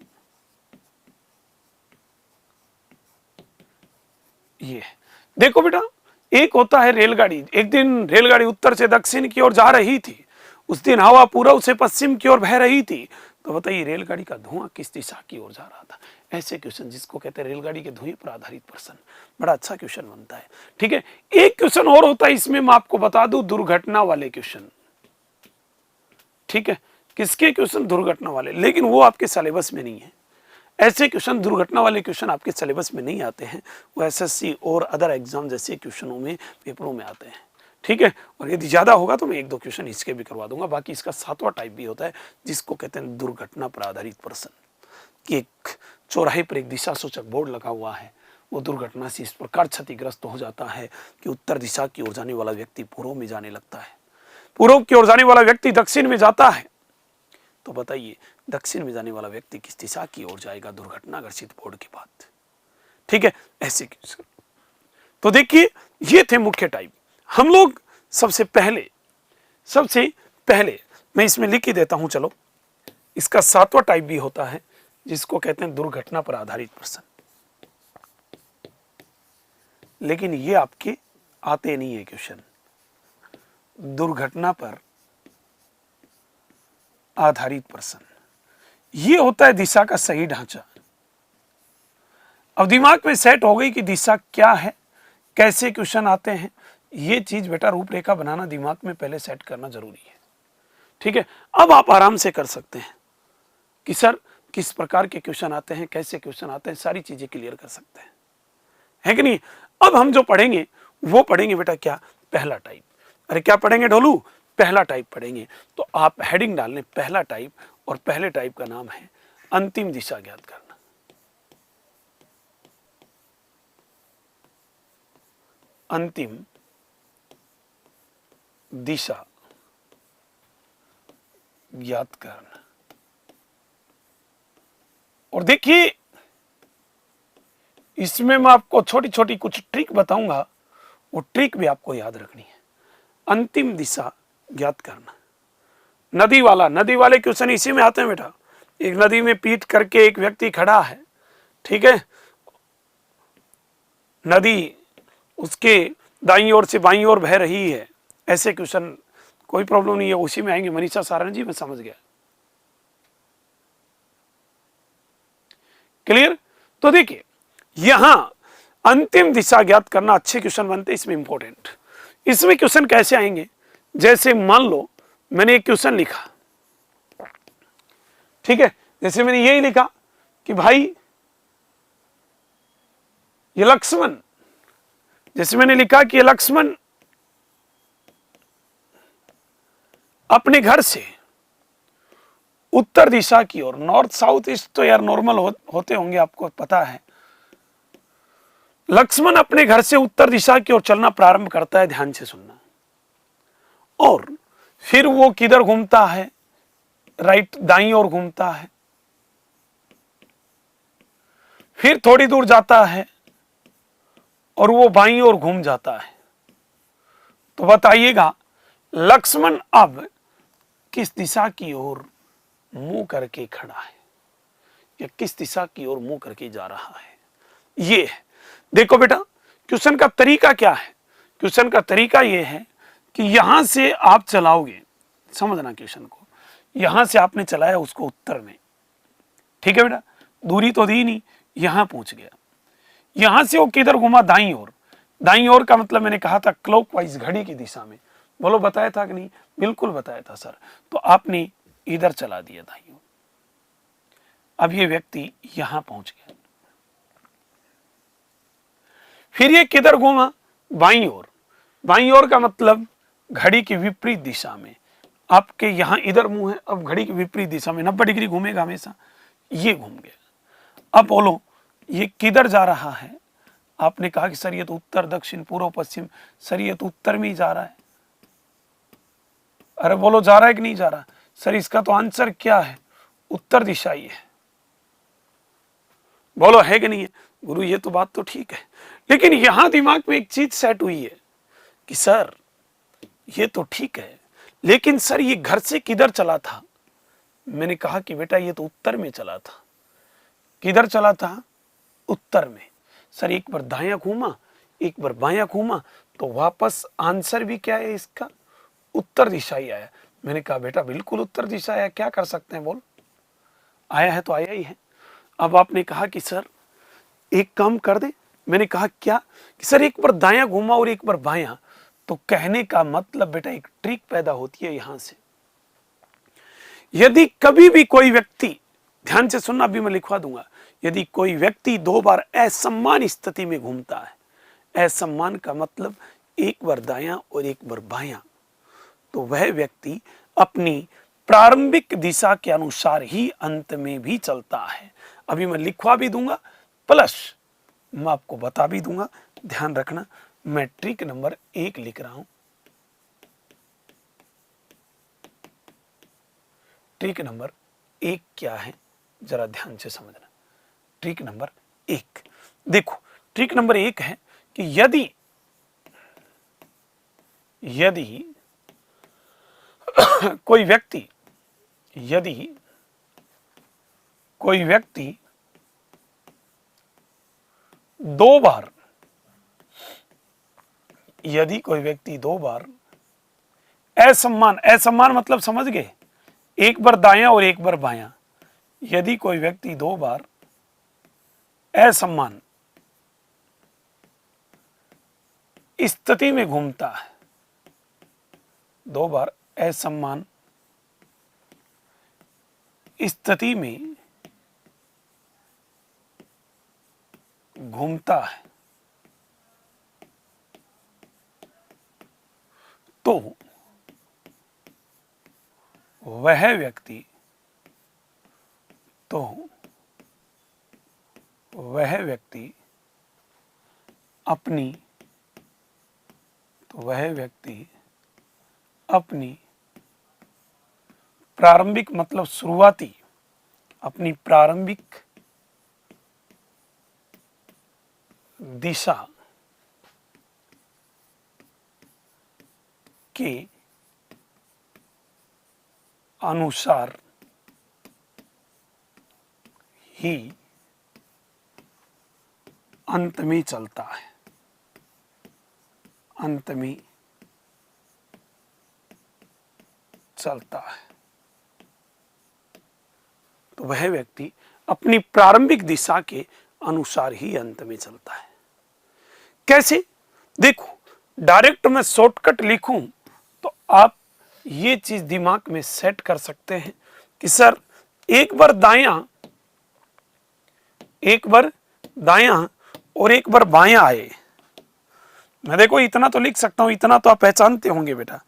ये देखो बेटा, एक होता है रेलगाड़ी। एक दिन रेलगाड़ी उत्तर से दक्षिण की ओर जा रही थी, उस दिन हवा पूर्व से पश्चिम की ओर बह रही थी। तो बताइए रेलगाड़ी का धुआं किस दिशा की ओर जा रहा था। ऐसे क्वेश्चन जिसको कहते हैं रेलगाड़ी के धुएं पर आधारित प्रश्न, बड़ा अच्छा क्वेश्चन बनता है। ठीक है, एक क्वेश्चन और होता है इसमें, मैं आपको बता दूं, दुर्घटना वाले क्वेश्चन। ठीक है, किसके क्वेश्चन? दुर्घटना वाले, लेकिन वो आपके सिलेबस में नहीं है। ऐसे क्वेश्चन, दुर्घटना वाले क्वेश्चन आपके सिलेबस में नहीं आते हैं, वो एसएससी और अदर एग्जाम जैसे क्वेश्चनों में, पेपरों में आते हैं। ठीक है, और यदि ज्यादा होगा तो मैं एक दो क्वेश्चन इसके भी करवा दूंगा। बाकी इसका सातवां टाइप भी होता है जिसको कहते हैं दुर्घटना पर आधारित प्रश्न, कि एक चौराहे पर एक दिशा सूचक बोर्ड लगा हुआ है, वो दुर्घटना से इस प्रकार क्षतिग्रस्त हो जाता है कि उत्तर दिशा की ओर जाने वाला व्यक्ति पूर्व में जाने लगता है, पूर्व की ओर जाने वाला व्यक्ति दक्षिण में जाता है। तो बताइए दक्षिण में जाने वाला व्यक्ति किस दिशा की ओर जाएगा दुर्घटनाग्रसित बोर्ड के बाद। ठीक है, ऐसे क्वेश्चन। तो देखिए ये थे मुख्य टाइप। हम लोग सबसे पहले मैं इसमें लिख ही देता हूं, चलो। इसका सातवां टाइप भी होता है जिसको कहते हैं दुर्घटना पर आधारित प्रश्न, लेकिन ये आपके आते नहीं है क्वेश्चन। दुर्घटना पर आधारित प्रश्न, ये होता है दिशा का सही ढांचा। अब दिमाग में सेट हो गई कि दिशा क्या है, कैसे क्वेश्चन आते हैं, ये चीज बेटा रूपरेखा बनाना दिमाग में पहले सेट करना जरूरी है। ठीक है, अब आप आराम से कर सकते हैं कि सर किस प्रकार के क्वेश्चन आते हैं, कैसे क्वेश्चन आते हैं, सारी चीजें क्लियर कर सकते हैं, है कि नहीं। अब हम जो पढ़ेंगे वो पढ़ेंगे बेटा क्या, पहला टाइप। अरे क्या पढ़ेंगे ढोलू, पहला टाइप पढ़ेंगे। तो आप हेडिंग डाल लें पहला टाइप, और पहले टाइप का नाम है अंतिम दिशा ज्ञात करना। अंतिम दिशा ज्ञात करना। और देखिए इसमें मैं आपको छोटी छोटी कुछ ट्रिक बताऊंगा, वो ट्रिक भी आपको याद रखनी है। अंतिम दिशा ज्ञात करना। नदी वाले क्वेश्चन इसी में आते हैं बेटा। एक नदी में पीट करके एक व्यक्ति खड़ा है, ठीक है, नदी उसके दाईं ओर से बाईं ओर बह रही है, ऐसे क्वेश्चन कोई प्रॉब्लम नहीं है, उसी में आएंगे। मनीषा सारण जी, मैं समझ गया, क्लियर। तो देखिए यहां अंतिम दिशा ज्ञात करना, अच्छे क्वेश्चन बनते हैं इसमें। इंपॉर्टेंट इसमें क्वेश्चन कैसे आएंगे, जैसे मान लो मैंने एक क्वेश्चन लिखा, ठीक है, जैसे मैंने यही लिखा कि भाई ये लक्ष्मण, जैसे मैंने लिखा कि ये लक्ष्मण अपने घर से उत्तर दिशा की ओर, नॉर्थ साउथ ईस्ट तो यार नॉर्मल होते होंगे, आपको पता है। लक्ष्मण अपने घर से उत्तर दिशा की ओर चलना प्रारंभ करता है, ध्यान से सुनना, और फिर वो किधर घूमता है, राइट दाईं ओर घूमता है, फिर थोड़ी दूर जाता है और वो बाईं ओर घूम जाता है। तो बताइएगा लक्ष्मण अब किस दिशा की ओर मुंह करके खड़ा है, या किस दिशा की ओर मुंह करके जा रहा है। ये है, देखो बेटा क्वेश्चन का तरीका क्या है। क्वेश्चन का तरीका ये है कि यहां से आप चलाओगे, समझना क्वेश्चन को, यहां से आपने चलाया उसको उत्तर में, ठीक है बेटा, दूरी तो दी नहीं, यहां पहुंच गया। यहां से वो किधर घुमा, दाईं ओर। दाईं ओर का मतलब मैंने कहा था क्लॉकवाइज, घड़ी की दिशा में। बोलो बताया था कि नहीं, बिल्कुल बताया था सर। तो आपने इधर चला दिया दाईं ओर। अब ये व्यक्ति यहां पहुंच गया, फिर ये किधर घूमा, बाईं ओर। बाईं ओर का मतलब घड़ी की विपरीत दिशा में। आपके यहां इधर मुंह है, अब घड़ी की विपरीत दिशा में 90 डिग्री घूमेगा हमेशा, ये घूम गया। अब बोलो ये किधर जा रहा है, आपने कहा कि सर ये तो उत्तर दक्षिण पूर्व पश्चिम, सर ये तो उत्तर में ही जा रहा है। अरे बोलो जा रहा है कि नहीं जा रहा, सर इसका तो आंसर क्या है, उत्तर दिशा ही है। बोलो है कि नहीं है, गुरु ये तो बात तो ठीक है, लेकिन यहां दिमाग में एक चीज सेट हुई है कि सर ये तो ठीक है, लेकिन सर ये घर से किधर चला था। मैंने कहा कि बेटा ये तो उत्तर में चला था। किधर चला था, उत्तर में। सर एक बार दायां घूमा, एक बार बायां घूमा, तो वापस आंसर भी क्या है इसका, उत्तर दिशा ही आया। मैंने कहा बेटा बिल्कुल उत्तर दिशा आया, क्या कर सकते हैं, बोल, आया है तो आया ही है। अब आपने कहा कि सर एक काम कर दे। मैंने कहा क्या, कि सर एक बार दायां घूमा और एक बार बायां। तो कहने का मतलब बेटा एक ट्रिक पैदा होती है यहां से। यदि कभी भी कोई व्यक्ति, ध्यान से सुनना, अभी मैं लिखवा दूंगा, यदि कोई व्यक्ति 2 बार असमान स्थिति में घूमता है, असमान का मतलब एक बार दायां और एक बार बायां, तो वह व्यक्ति अपनी प्रारंभिक दिशा के अनुसार ही अंत में भी चलता है। अभी मैं लिखवा भी दूंगा, प्लस मैं आपको बता भी दूंगा, ध्यान रखना। मैं ट्रिक नंबर 1 लिख रहा हूं। ट्रिक नंबर 1 क्या है, जरा ध्यान से समझना। ट्रिक नंबर 1 देखो, ट्रिक नंबर 1 है कि यदि कोई व्यक्ति 2 बार यदि कोई व्यक्ति 2 बार असम्मान, असम्मान मतलब समझ गए, एक बार दायां और एक बार बायां, यदि कोई व्यक्ति 2 बार असम्मान स्थिति में घूमता है, 2 बार असम्मान स्थिति में घूमता है, तो वह व्यक्ति अपनी प्रारंभिक मतलब शुरुआती, अपनी प्रारंभिक दिशा के अनुसार ही अंत में चलता है, अंत में चलता है। तो वह व्यक्ति अपनी प्रारंभिक दिशा के अनुसार ही अंत में चलता है। कैसे? देखो, डायरेक्ट मैं शॉर्टकट लिखूं तो आप ये चीज दिमाग में सेट कर सकते हैं कि सर एक बार दायां और एक बार बायां आए। मैं देखो इतना तो लिख सकता हूं, इतना तो आप पहचानते होंगे बेटा।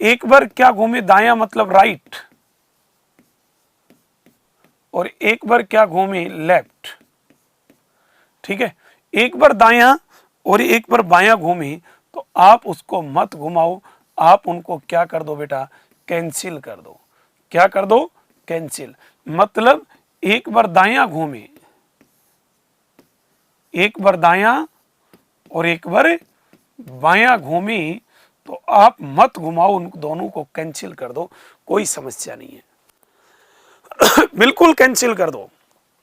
एक बार क्या घूमे दायां मतलब राइट, और एक बार क्या घूमे लेफ्ट, ठीक है। एक बार दायां और एक बार बायां घूमे तो आप उसको मत घुमाओ, आप उनको क्या कर दो बेटा, कैंसिल कर दो। क्या कर दो? कैंसिल। मतलब एक बार दायां घूमे, एक बार दायां और एक बार बायां घूमे तो आप मत घुमाओ, उन दोनों को कैंसिल कर दो, कोई समस्या नहीं है। बिल्कुल कैंसिल कर दो।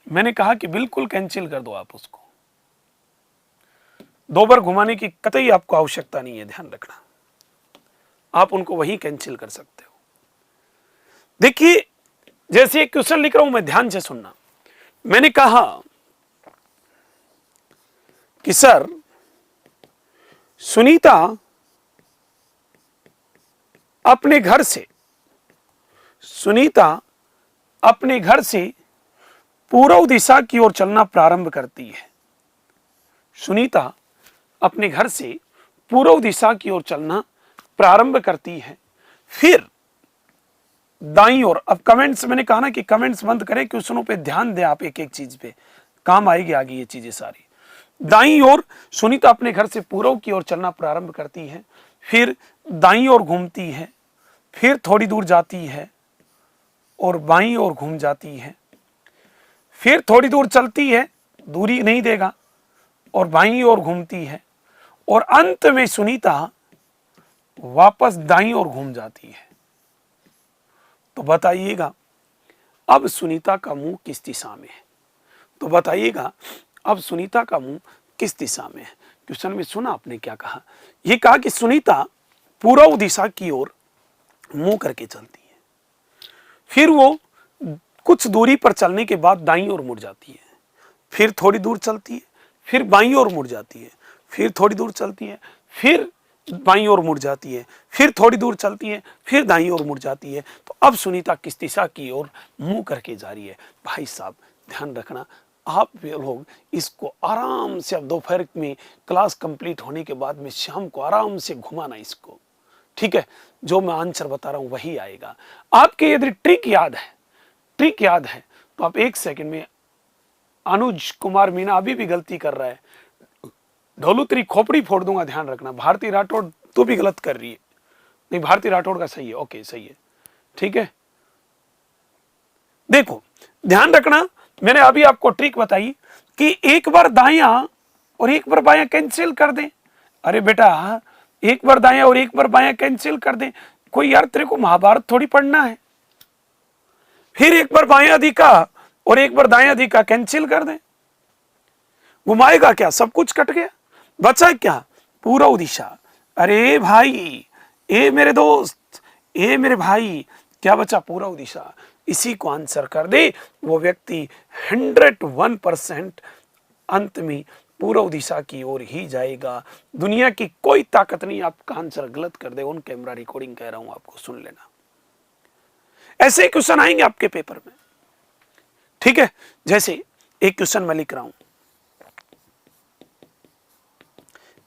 मैंने कहा कि बिल्कुल कैंसिल कर दो आप उसको। 2 बार घुमाने की कतई आपको आवश्यकता नहीं है, ध्यान रखना। आप उनको वही कैंसिल कर सकते हो। देखिए, जैसे एक क्वेश्चन लिख रहा हूं मैं, ध्यान से सुनना। मैंने कहा कि सर सुनीता अपने घर से पूर्व दिशा की ओर चलना प्रारंभ करती है। सुनीता अपने घर से पूर्व दिशा की ओर चलना प्रारंभ करती है, फिर दाईं ओर। अब कमेंट्स, मैंने कहा ना कि कमेंट्स बंद करें, क्वेश्चनों पे ध्यान दें आप, एक एक चीज पे काम आएगी आगे ये चीजें सारी। दाईं ओर सुनीता अपने घर से पूर्व की ओर चलना प्रारंभ करती है, फिर दाईं ओर घूमती है, फिर थोड़ी दूर जाती है और बाईं ओर घूम जाती है, फिर थोड़ी दूर चलती है, दूरी नहीं देगा, और बाईं ओर घूमती है, और अंत में सुनीता वापस दाईं ओर घूम जाती है। तो बताइएगा अब सुनीता का मुंह किस दिशा में है? तो बताइएगा अब सुनीता का मुंह किस दिशा में है? क्वेश्चन में सुना आपने क्या कहा? यह कहा कि सुनीता पूर्व दिशा की ओर मुंह करके चलती है, फिर वो कुछ दूरी पर चलने के बाद दाईं ओर मुड़ जाती है, फिर थोड़ी दूर चलती है, फिर बाईं ओर मुड़ जाती है, फिर थोड़ी दूर चलती है, फिर बाईं ओर मुड़ जाती है, फिर थोड़ी दूर चलती है, फिर दाईं ओर मुड़ जाती है। तो अब सुनीता किस दिशा की ओर मुंह करके जा रही है? भाई साहब ध्यान रखना, आप लोग इसको आराम से, अब दोपहर में क्लास कंप्लीट होने के बाद में शाम को आराम से घुमाना इसको, ठीक है। जो मैं आंसर बता रहा हूं वही आएगा। आपके यदि ट्रिक याद है तो आप 1 सेकंड में, अनुज कुमार मीना अभी भी गलती कर रहा है, ढोलू तेरी खोपड़ी फोड़ दूंगा, ध्यान रखना। भारती राठौड़ तू भी गलत कर रही है। नहीं, भारती राठौड़ का सही है, ओके सही है, ठीक है। देखो ध्यान रखना, मैंने अभी आपको ट्रिक बताई कि एक बार दायां और एक बार बायां कैंसिल कर दें। अरे बेटा, एक बार दायां और एक बार बायां कैंसिल कर दें, कोई यार तेरे को महाभारत थोड़ी पढ़ना है। फिर एक बार बायां दिखा और एक बार दायां दिखा, कैंसिल कर दें। घुमाएगा क्या? सब कुछ कट गया, बचा क्या? पूर्व दिशा। अरे भाई, ए मेरे दोस्त, ए मेरे भाई, क्या बचा? पूर्व दिशा। इसी को आंसर कर दे, वो व्यक्ति 101% अंत में पूर्व दिशा की ओर ही जाएगा। दुनिया की कोई ताकत नहीं आपका आंसर गलत कर दे। ऑन कैमरा रिकॉर्डिंग कह रहा हूं आपको, सुन लेना। ऐसे ही क्वेश्चन आएंगे आपके पेपर में, ठीक है। जैसे एक क्वेश्चन मैं लिख रहा हूं,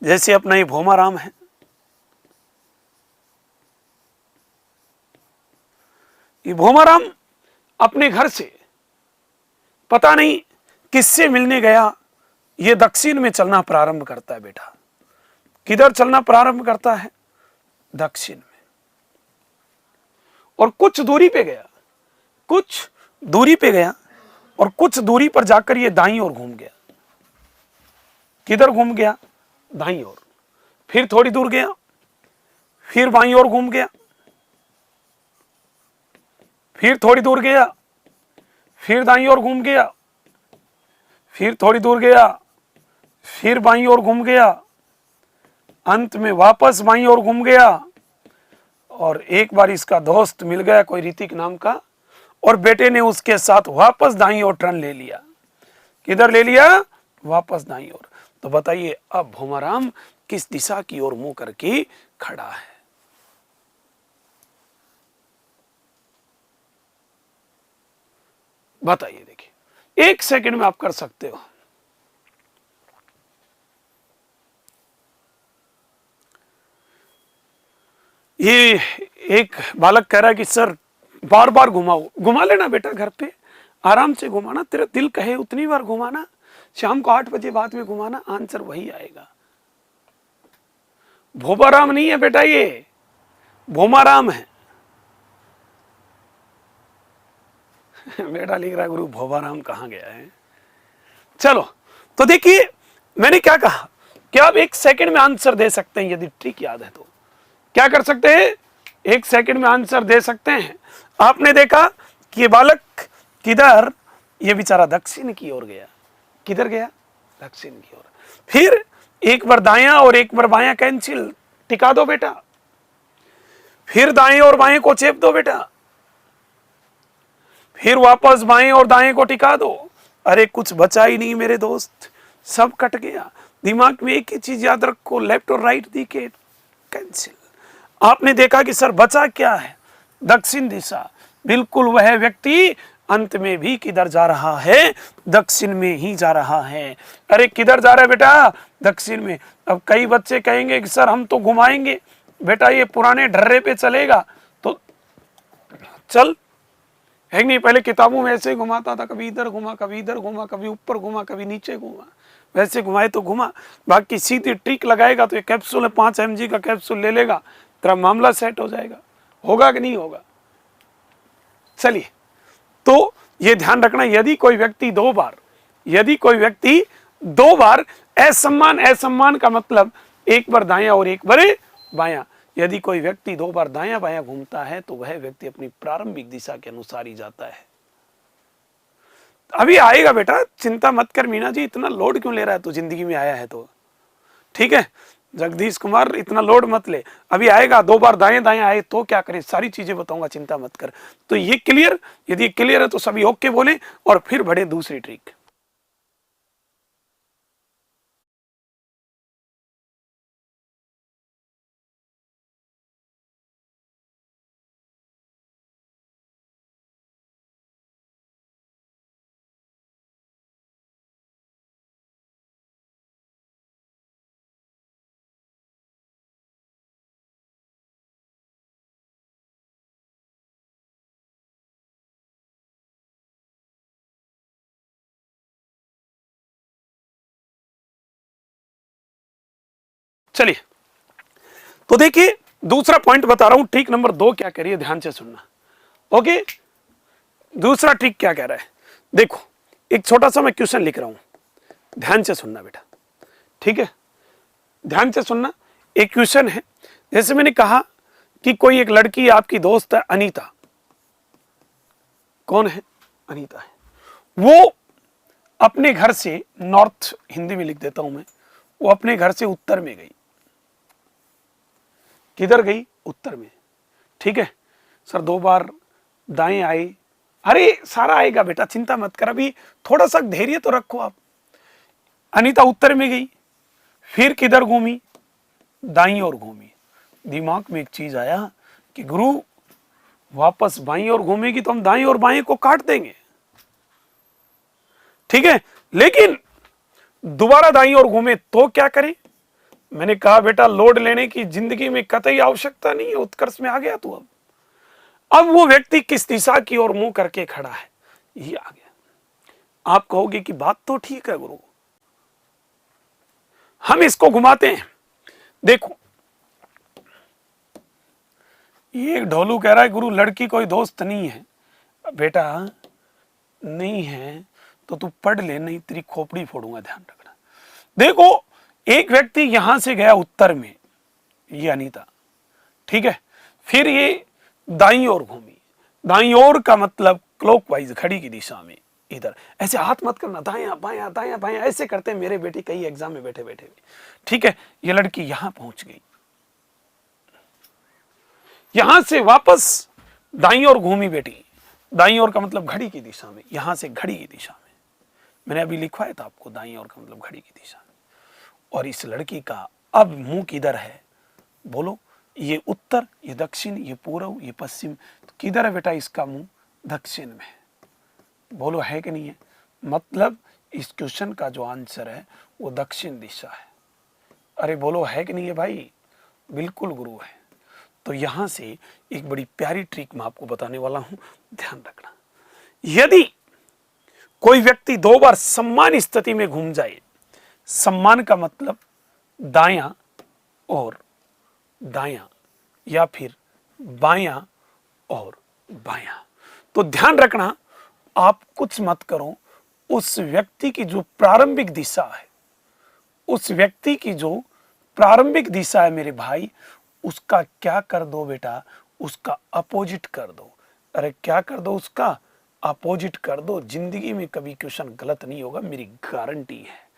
जैसे अपना ये भोमाराम है, ये भोमाराम अपने घर से पता नहीं किससे मिलने गया, ये दक्षिण में चलना प्रारंभ करता है बेटा। किधर चलना प्रारंभ करता है? दक्षिण में। और कुछ दूरी पे गया, कुछ दूरी पे गया, और कुछ दूरी पर जाकर ये दाईं ओर घूम गया। किधर घूम गया? दाईं ओर। फिर थोड़ी दूर गया, फिर बाईं ओर घूम गया, फिर थोड़ी दूर गया, फिर दाईं ओर घूम गया, फिर थोड़ी दूर गया, फिर बाईं ओर घूम गया, अंत में वापस बाईं ओर घूम गया। और एक बार इसका दोस्त मिल गया कोई ऋतिक नाम का, और बेटे ने उसके साथ वापस दाईं ओर टर्न ले लिया। किधर ले लिया? वापस दाईं ओर। तो बताइए अब भोमाराम किस दिशा की ओर मुंह करके खड़ा है? बताइए, देखिए 1 सेकंड में आप कर सकते हो। ये एक बालक कह रहा है कि सर बार बार घुमाओ। घुमा लेना बेटा, घर पे आराम से घुमाना, तेरा दिल कहे उतनी बार घुमाना, शाम को 8 बजे बाद में घुमाना, आंसर वही आएगा। भोपाराम नहीं है बेटा, ये भोमाराम है। बेटा लिख रहा है गुरु भोपाराम कहां गया है। चलो, तो देखिए मैंने क्या कहा, क्या आप 1 सेकंड में आंसर दे सकते हैं? यदि ट्रिक याद है तो क्या कर सकते हैं? 1 सेकंड में आंसर दे सकते हैं। आपने देखा कि ये बालक किधर, ये बेचारा दक्षिण की ओर गया। किधर गया? दक्षिण की ओर। फिर एक बार दायां और एक बार बायां कैंसिल, टिका दो बेटा। फिर दाएं और बाएं को चेप दो बेटा। फिर वापस बाएं और दाएं को टिका दो। अरे कुछ बचा ही नहीं मेरे दोस्त, सब कट गया। दिमाग में एक ही चीज याद रखो, लेफ्ट और राइट दी के कैंसिल। आपने देखा कि सर बचा क्या है? दक्षिण दिशा। बिल्कुल वह व्यक्ति अंत में भी किधर जा रहा है? दक्षिण में ही जा रहा है। अरे किधर जा रहा है बेटा? दक्षिण में। अब कई बच्चे कहेंगे कि सर हम तो घुमाएंगे। बेटा ये पुराने ढर्रे पे चलेगा तो चल, है नहीं? पहले किताबों में ऐसे घुमाता था, कभी इधर घुमा, कभी इधर घुमा, कभी ऊपर घुमा, कभी नीचे घुमा, वैसे घुमाए तो घुमा। बाकी सीधी ट्रिक लगाएगा तो ये कैप्सूल है, 5 mg का कैप्सूल ले लेगा, तेरा मामला सेट हो जाएगा। होगा कि नहीं होगा? चलिए, तो ये ध्यान रखना, यदि कोई व्यक्ति 2 बार, यदि कोई व्यक्ति 2 बार असम्मान, असम्मान का मतलब 1 बार दायां और 1 बार बायां, यदि कोई व्यक्ति 2 बार दायां बायां घूमता है तो वह व्यक्ति अपनी प्रारंभिक दिशा के अनुसार ही जाता है। अभी आएगा बेटा, चिंता मत कर मीना जी, इतना लोड क्यों ले रहा है तू? जिंदगी में आया है तो ठीक है। जगदीश कुमार इतना लोड मत ले, अभी आएगा। 2 बार दाएं दाएं आए तो क्या करें, सारी चीजें बताऊंगा, चिंता मत कर। तो ये क्लियर, यदि क्लियर है तो सभी ओके बोले और फिर बढ़े दूसरी ट्रिक। चलिए, तो देखिए दूसरा पॉइंट बता रहा हूं, ट्रिक नंबर 2 क्या कह रही है, ध्यान से सुनना। ओके, दूसरा ट्रिक क्या कह रहा है, देखो एक छोटा सा मैं क्वेश्चन लिख रहा हूं, ध्यान से सुनना बेटा, ठीक है, ध्यान से सुनना। एक क्वेश्चन है, जैसे मैंने कहा कि कोई एक लड़की आपकी दोस्त है अनीता। कौन है? अनीता है। वो अपने घर से नॉर्थ, हिंदी में लिख देता हूं मैं, वो अपने घर से उत्तर में गई। किधर गई? उत्तर में। ठीक है सर, 2 बार दाएं आई, अरे सारा आएगा बेटा, चिंता मत कर, अभी थोड़ा सा धैर्य तो रखो आप। अनीता उत्तर में गई, फिर किधर घूमी? दाईं ओर घूमी। दिमाग में एक चीज आया कि गुरु वापस बाईं ओर घूमेगी तो हम दाईं और बाएं को काट देंगे। ठीक है, लेकिन दोबारा दाईं ओर घूमे तो क्या करें? मैंने कहा बेटा लोड लेने की जिंदगी में कतई आवश्यकता नहीं है, उत्कर्ष में आ गया तू। अब वो व्यक्ति किस दिशा की ओर मुंह करके खड़ा है, ये आ गया। आप कहोगे कि बात तो ठीक है गुरु, हम इसको घुमाते हैं। देखो ये ढोलू कह रहा है गुरु लड़की कोई दोस्त नहीं है। बेटा नहीं है तो तू पढ़ ले, नहीं तेरी खोपड़ी फोड़ूंगा, ध्यान रखना। देखो एक व्यक्ति यहां से गया उत्तर में, ये अनीता, ठीक है, फिर ये दाईं ओर घूमी। दाईं ओर का मतलब क्लॉकवाइज, घड़ी की दिशा में, इधर। ऐसे हाथ मत करना, दायां बायां दायां बायां ऐसे करते हैं मेरे बेटे कई एग्जाम में बैठे बैठे। ठीक है, ये लड़की यहां पहुंच गई, यहां से वापस दाईं ओर घूमी बेटी। दाईं ओर का मतलब घड़ी की दिशा में, यहां से घड़ी की दिशा में। मैंने अभी लिखवाया था आपको, दाईं ओर का मतलब घड़ी की दिशा में। और इस लड़की का अब मुंह किधर है? बोलो, ये उत्तर, ये दक्षिण, ये पूर्व, ये पश्चिम, तो किधर है बेटा इसका मुंह? दक्षिण में। बोलो है कि नहीं है? मतलब इस क्वेश्चन का जो आंसर है वो दक्षिण दिशा है। अरे बोलो है कि नहीं है भाई? बिल्कुल गुरु है। तो यहां से एक बड़ी प्यारी ट्रिक मैं आपको बताने वाला हूं, ध्यान रखना। यदि कोई व्यक्ति 2 बार सम्मान स्थिति में घूम जाए, सम्मान का मतलब दायां और दायां या फिर बायां और बायां, तो ध्यान रखना आप कुछ मत करो, उस व्यक्ति की जो प्रारंभिक दिशा है, उस व्यक्ति की जो प्रारंभिक दिशा है मेरे भाई, उसका क्या कर दो बेटा? उसका अपोजिट कर दो। अरे क्या कर दो? उसका अपोजिट कर दो। जिंदगी में कभी क्वेश्चन गलत नहीं होगा, मेरी गारंटी है।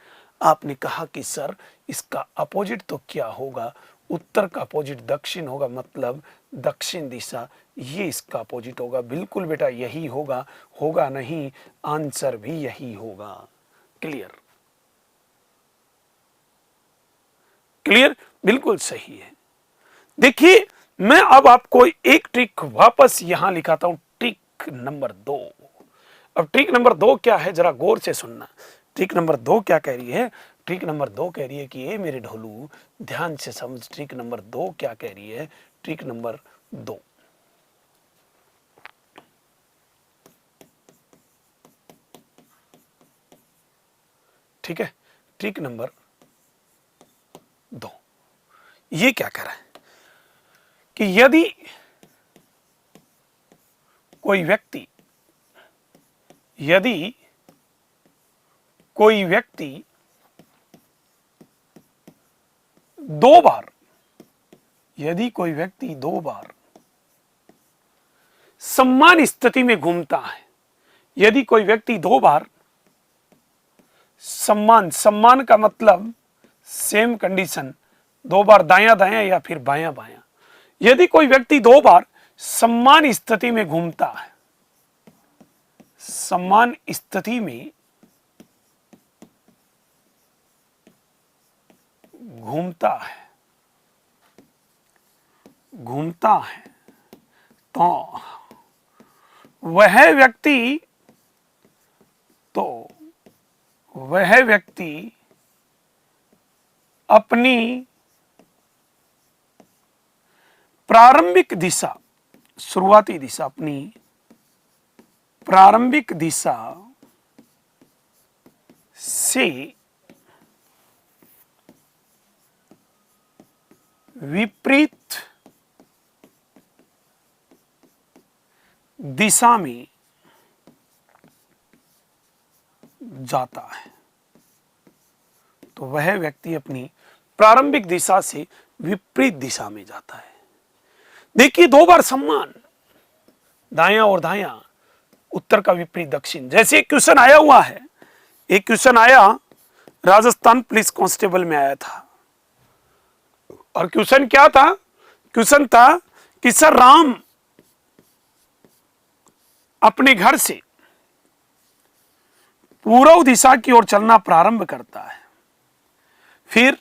आपने कहा कि सर इसका अपोजिट तो क्या होगा? उत्तर का अपोजिट दक्षिण होगा, मतलब दक्षिण दिशा, ये इसका अपोजिट होगा। बिल्कुल बेटा यही होगा, होगा नहीं, आंसर भी यही होगा। क्लियर? क्लियर? बिल्कुल सही है। देखिए मैं अब आपको एक ट्रिक वापस यहां लिखाता हूं, ट्रिक नंबर 2। अब ट्रिक नंबर 2 क्या है, जरा गौर से सुनना। ट्रिक नंबर 2 क्या कह रही है? ट्रिक नंबर 2 कह रही है कि ये मेरे ढोलू ध्यान से समझ, ट्रिक नंबर 2 क्या कह रही है? ट्रिक नंबर 2, ठीक है, ट्रिक नंबर 2 ये क्या कह रहा है कि यदि कोई व्यक्ति 2 बार, यदि कोई व्यक्ति 2 बार सम्मान स्थिति में घूमता है, यदि कोई व्यक्ति 2 बार सम्मान का मतलब सेम कंडीशन, 2 बार दायां दायां या फिर बायां बायां, यदि कोई व्यक्ति 2 बार सम्मान स्थिति में घूमता है, सम्मान स्थिति में घूमता है तो वह व्यक्ति अपनी प्रारंभिक दिशा, शुरुआती दिशा, अपनी प्रारंभिक दिशा से विपरीत दिशा में जाता है, तो वह व्यक्ति अपनी प्रारंभिक दिशा से विपरीत दिशा में जाता है। देखिए 2 बार सम्मान, दायां और दायां, उत्तर का विपरीत दक्षिण। जैसे एक क्वेश्चन आया हुआ है, एक क्वेश्चन आया राजस्थान पुलिस कांस्टेबल में आया था, और क्वेश्चन क्या था क्वेश्चन था कि सर राम अपने घर से पूर्व दिशा की ओर चलना प्रारंभ करता है, फिर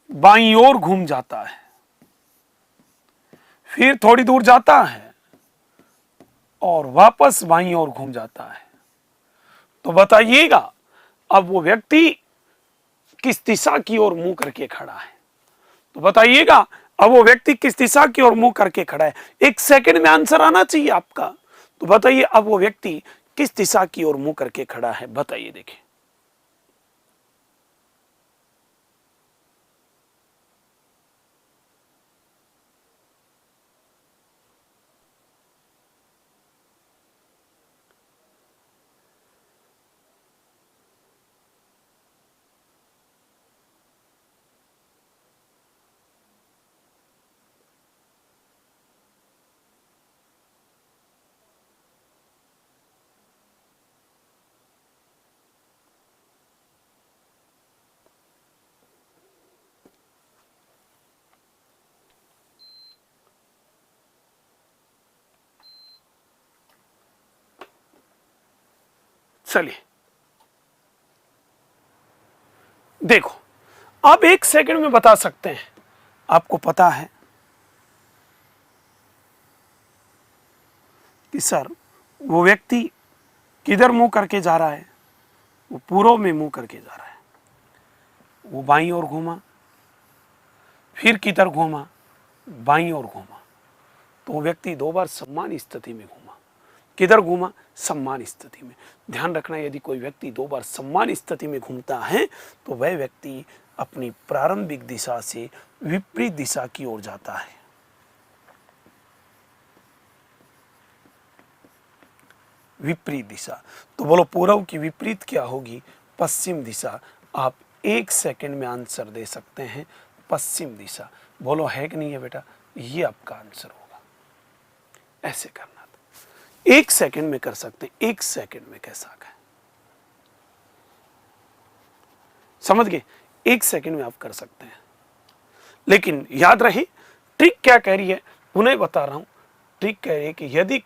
बाईं ओर घूम जाता है, फिर थोड़ी दूर जाता है और वापस बाईं ओर घूम जाता है। तो बताइएगा अब वो व्यक्ति किस दिशा की ओर मुंह करके खड़ा है। तो बताइएगा अब वो व्यक्ति किस दिशा की ओर मुंह करके खड़ा है। 1 सेकंड में आंसर आना चाहिए आपका। तो बताइए अब वो व्यक्ति किस दिशा की ओर मुंह करके खड़ा है, बताइए। देखिए चलिए देखो, आप 1 सेकंड में बता सकते हैं। आपको पता है कि सर वो व्यक्ति किधर मुंह करके जा रहा है, वो पूर्व में मुंह करके जा रहा है, वो बाईं ओर घूमा, फिर किधर घूमा, बाईं ओर घूमा। तो वो व्यक्ति 2 बार सम्मान स्थिति में घूमा। किधर घूमा, सम्मान स्थिति में। ध्यान रखना, यदि कोई व्यक्ति 2 बार सम्मान स्थिति में घूमता है तो वह व्यक्ति अपनी प्रारंभिक दिशा से विपरीत दिशा की ओर जाता है। विपरीत दिशा, तो बोलो पूर्व की विपरीत क्या होगी, पश्चिम दिशा। आप 1 सेकंड में आंसर दे सकते हैं, पश्चिम दिशा। बोलो है कि नहीं है बेटा, ये आपका आंसर होगा। ऐसे करना था, 1 सेकंड में कर सकते हैं। 1 सेकंड में कैसा है, समझ गए? 1 सेकंड में आप कर सकते हैं। लेकिन याद रहे ट्रिक क्या कह रही है, उन्हें बता रहा हूं। ट्रिक कह रही है कि यदि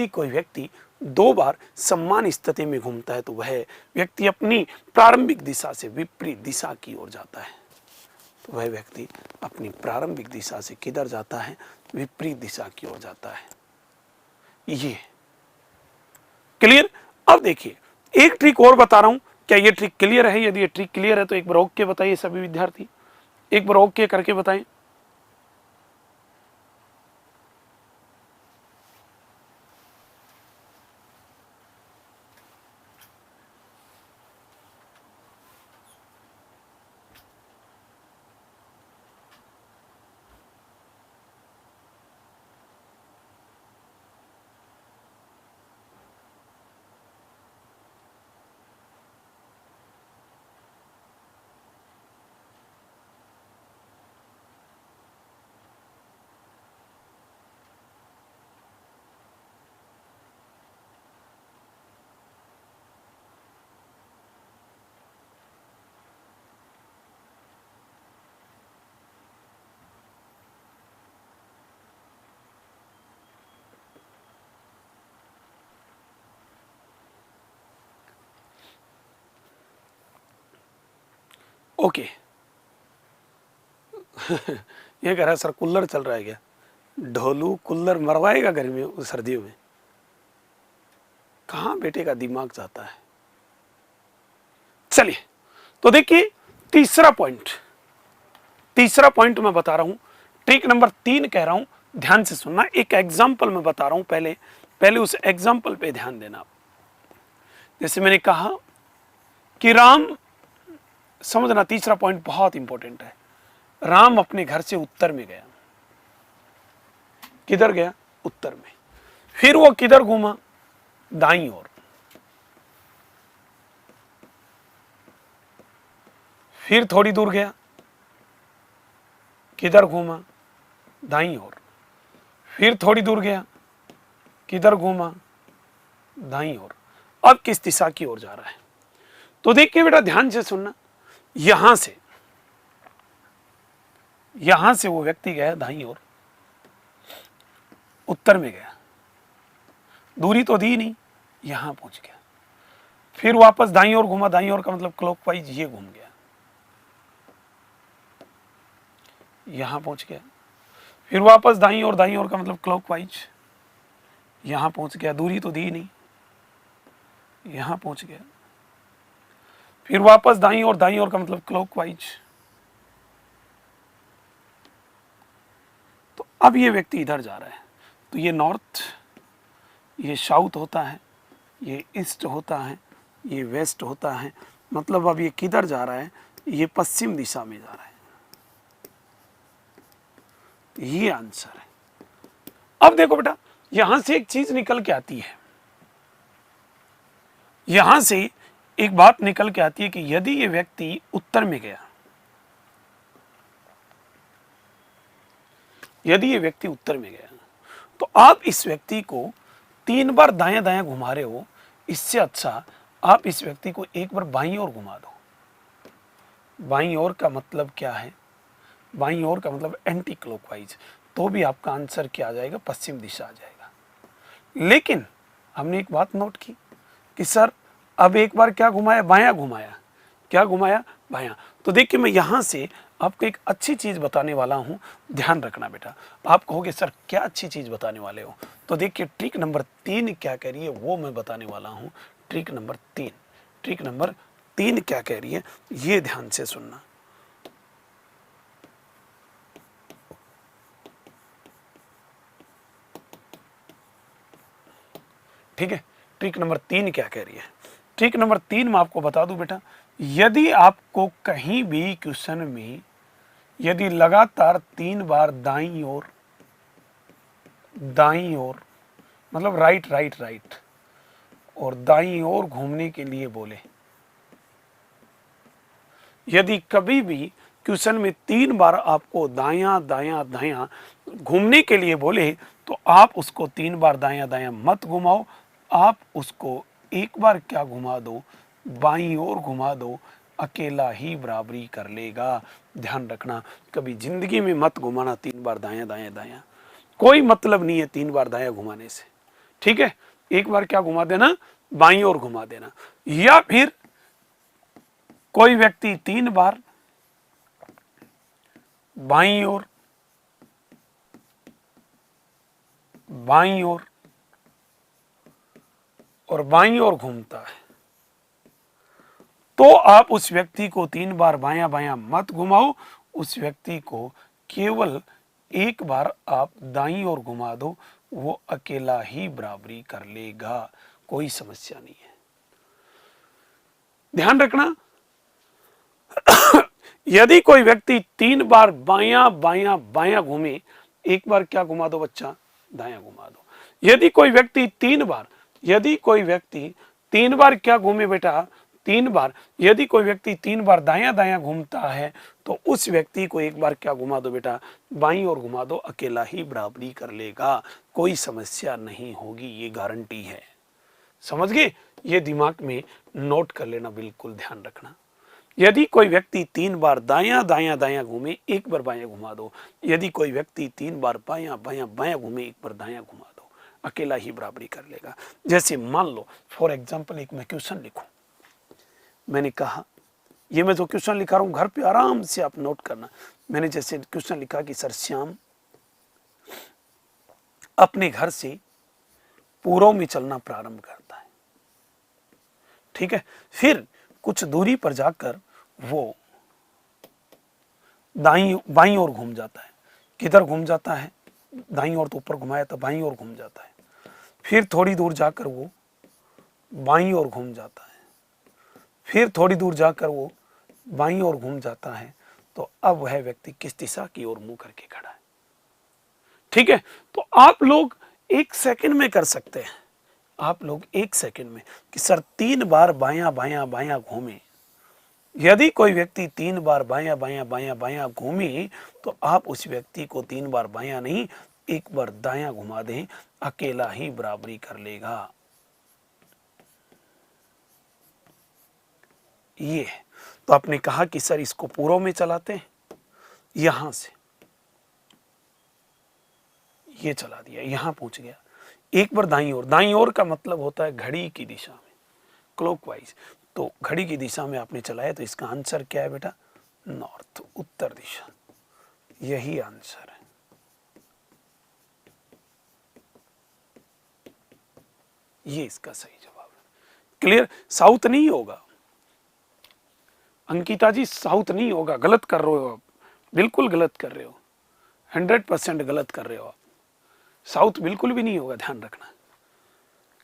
कोई व्यक्ति दो बार सम्मान स्थिति में घूमता है तो वह व्यक्ति अपनी प्रारंभिक दिशा से विपरीत दिशा की ओर जाता है। तो वह व्यक्ति अपनी प्रारंभिक दिशा से किधर जाता है, विपरीत दिशा की ओर जाता है। ये क्लियर? अब देखिए एक ट्रिक और बता रहा हूं, क्या ये ट्रिक क्लियर है? यदि ये ट्रिक क्लियर है तो एक बार ओके बताइए सभी विद्यार्थी, एक बार ओके करके बताएं। ओके ये कह रहा है सर कूलर चल रहा है क्या? ढोलू कूलर मरवाएगा गर्मी में, सर्दियों में? कहां बेटे का दिमाग जाता है। चलिए तो देखिए तीसरा पॉइंट मैं बता रहा हूं, ट्रिक नंबर 3 कह रहा हूं, ध्यान से सुनना। एक एग्जाम्पल मैं बता रहा हूं, पहले उस एग्जाम्पल पे ध्यान देना। जैसे मैंने कहा कि राम, समझना तीसरा पॉइंट बहुत इंपॉर्टेंट है। राम अपने घर से उत्तर में गया। किधर गया? उत्तर में। फिर वो किधर घूमा? दाईं ओर। फिर थोड़ी दूर गया, किधर घूमा? दाईं ओर। फिर थोड़ी दूर गया, किधर घूमा? दाईं ओर। अब किस दिशा की ओर जा रहा है? तो देखिए बेटा ध्यान से सुनना, यहां से वो व्यक्ति गया दाईं ओर, उत्तर में गया, दूरी तो दी नहीं, यहां पहुंच गया। फिर वापस दाईं ओर घूमा, दाईं ओर का मतलब क्लॉकवाइज ये घूम गया, यहां पहुंच गया। फिर वापस दाईं ओर का मतलब क्लॉकवाइज, यहां पहुंच गया, दूरी तो दी नहीं, यहां पहुंच गया। फिर वापस दाईं ओर का मतलब क्लॉकवाइज। तो अब ये व्यक्ति इधर जा रहा है, तो ये नॉर्थ, ये साउथ होता है, ये ईस्ट होता है, ये वेस्ट होता है। मतलब अब ये किधर जा रहा है, ये पश्चिम दिशा में जा रहा है। ये आंसर है। अब देखो बेटा, यहां से एक चीज निकल के आती है, यहां से एक बात निकल के आती है कि यदि ये व्यक्ति उत्तर में गया, यदि ये व्यक्ति उत्तर में गया, तो आप इस व्यक्ति को 3 बार दाएं दाएं घुमा रहे हो, इससे अच्छा आप इस व्यक्ति को एक बार बाईं ओर घुमा दो। बाईं ओर का मतलब क्या है, बाईं ओर का मतलब एंटी क्लॉकवाइज, तो भी आपका आंसर क्या आ जाएगा, पश्चिम दिशा आ जाएगा। लेकिन हमने एक बात नोट की कि सर अब एक बार क्या घुमाया, बायां घुमाया, क्या घुमाया, बायां। तो देखिए मैं यहां से आपको एक अच्छी चीज बताने वाला हूं, ध्यान रखना बेटा। आप कहोगे सर क्या अच्छी चीज बताने वाले हो, तो देखिए ट्रिक नंबर 3 क्या कह रही है वो मैं बताने वाला हूं। ट्रिक नंबर 3, ट्रिक नंबर 3 क्या कह रही है, ये ध्यान से सुनना। ठीक है, ट्रिक नंबर 3 क्या कह रही है। ट्रिक नंबर 3 मैं आपको बता दूं बेटा, यदि आपको कहीं भी क्वेश्चन में यदि लगातार 3 बार दाईं ओर मतलब राइट राइट राइट और दाईं ओर घूमने के लिए बोले, यदि कभी भी क्वेश्चन में 3 बार आपको दायां दायां दायां घूमने के लिए बोले, तो आप उसको 3 बार दायां दायां मत घुमाओ, आप उसको एक बार क्या घुमा दो, बाईं ओर घुमा दो, अकेला ही बराबरी कर लेगा। ध्यान रखना, कभी जिंदगी में मत घुमाना 3 बार दायां दायां दायां, कोई मतलब नहीं है 3 बार दायां घुमाने से। ठीक है, एक बार क्या घुमा देना, बाईं ओर घुमा देना। या फिर कोई व्यक्ति 3 बार बाईं ओर, बाईं ओर और बाईं ओर घूमता है, तो आप उस व्यक्ति को 3 बार बायां बायां मत घुमाओ, उस व्यक्ति को केवल एक बार आप दाईं ओर घुमा दो, वो अकेला ही बराबरी कर लेगा, कोई समस्या नहीं है। ध्यान रखना, यदि कोई व्यक्ति 3 बार बायां बायां बायां घूमे, एक बार क्या घुमा दो बच्चा, दायां घुमा दो। यदि कोई व्यक्ति 3 बार, यदि कोई व्यक्ति 3 बार क्या घूमे बेटा, 3 बार, यदि कोई व्यक्ति 3 बार दायां दायां घूमता है, तो उस व्यक्ति को एक बार क्या घुमा दो बेटा, बाईं ओर घुमा दो, अकेला ही बराबरी कर लेगा, कोई समस्या नहीं होगी, ये गारंटी है। समझ गए, ये दिमाग में नोट कर लेना, बिल्कुल ध्यान रखना। यदि कोई व्यक्ति 3 बार दायां दायां दायां घूमे, एक बार बायां घुमा दो। यदि कोई व्यक्ति 3 बार बायां बायां बायां घूमे, एक बार दायां घुमा दो, अकेला ही बराबरी कर लेगा। जैसे मान लो फॉर एग्जाम्पल एक मैं क्वेश्चन लिखूं, मैंने कहा, ये मैं जो क्वेश्चन लिखा रहा हूं घर पे आराम से आप नोट करना। मैंने जैसे क्वेश्चन लिखा कि सर श्याम अपने घर से पूर्व में चलना प्रारंभ करता है, ठीक है, फिर कुछ दूरी पर जाकर वो बाईं ओर घूम जाता है। किधर घूम जाता है, दाईं ओर तो ऊपर घुमाया था, बाईं ओर घूम जाता है। फिर थोड़ी दूर जाकर वो बाईं ओर घूम जाता है, फिर थोड़ी दूर जाकर वो बाईं ओर घूम जाता है। तो अब वह व्यक्ति किस दिशा की ओर मुंह करके खड़ा है। ठीक है, तो आप लोग 1 सेकंड में कर सकते हैं, आप लोग 1 सेकंड में कि सर 3 बार बायां बायां बायां घूमे। यदि कोई व्यक्ति 3 बार बायां बायां बायां बायां घूमे, तो आप उस व्यक्ति को 3 बार बायां नहीं, एक बार दायां घुमा दें, अकेला ही बराबरी कर लेगा। ये है। तो आपने कहा कि सर इसको पूर्व में चलाते हैं, यहां से ये चला दिया, यहां पहुंच गया। एक बार दाईं ओर का मतलब होता है घड़ी की दिशा में, क्लॉकवाइज। तो घड़ी की दिशा में आपने चलाया, तो इसका आंसर क्या है बेटा? नॉर्थ, उत्तर दिशा। यही आंसर है। ये इसका सही जवाब है। क्लियर? साउथ नहीं होगा अंकिता जी, साउथ नहीं होगा, गलत कर रहे हो आप, बिल्कुल गलत कर रहे हो, 100% गलत कर रहे हो आप। साउथ बिल्कुल भी नहीं होगा, ध्यान रखना।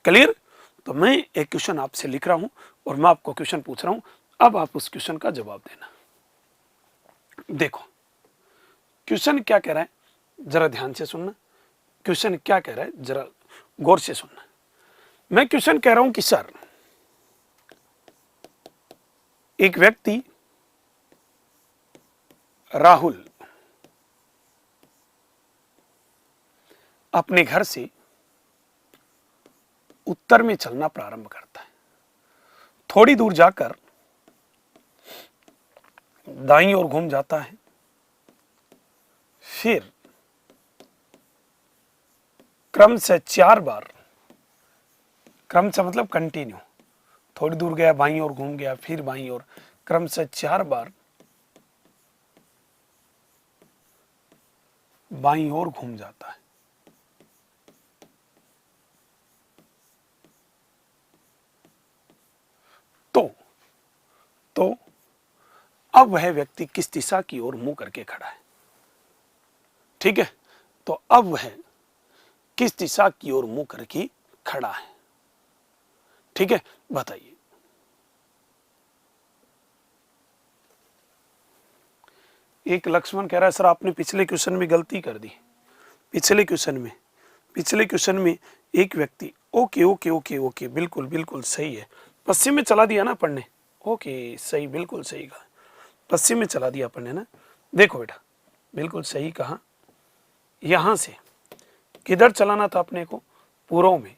क्लियर? तो मैं एक क्वेश्चन आपसे लिख रहा हूं और मैं आपको क्वेश्चन पूछ रहा हूं, अब आप उस क्वेश्चन का जवाब देना। देखो क्वेश्चन क्या कह रहा है, जरा ध्यान से सुनना। क्वेश्चन क्या कह रहा है, जरा गौर से सुनना। मैं क्वेश्चन कह रहा हूं कि सर एक व्यक्ति राहुल अपने घर से उत्तर में चलना प्रारंभ करता है, थोड़ी दूर जाकर दाईं ओर घूम जाता है, फिर क्रम से 4 बार, क्रम से मतलब कंटिन्यू, थोड़ी दूर गया बाईं ओर घूम गया, फिर बाईं ओर, क्रम से 4 बार बाईं ओर घूम जाता है। तो अब वह व्यक्ति किस दिशा की ओर मुंह करके खड़ा है? ठीक है, तो अब वह किस दिशा की ओर मुंह करके खड़ा है? ठीक है, बताइए। एक लक्ष्मण कह रहा है सर आपने पिछले क्वेश्चन में गलती कर दी। पिछले क्वेश्चन में एक व्यक्ति, ओके ओके ओके ओके, बिल्कुल बिल्कुल सही है, पश्चिम में चला दिया ना पढ़ने। ओके सही, बिल्कुल सही कहा, पश्चिम में चला दिया पढ़ने ना। देखो बेटा, बिल्कुल सही कहा। यहां से किधर चलाना था अपने को? पूर्व में,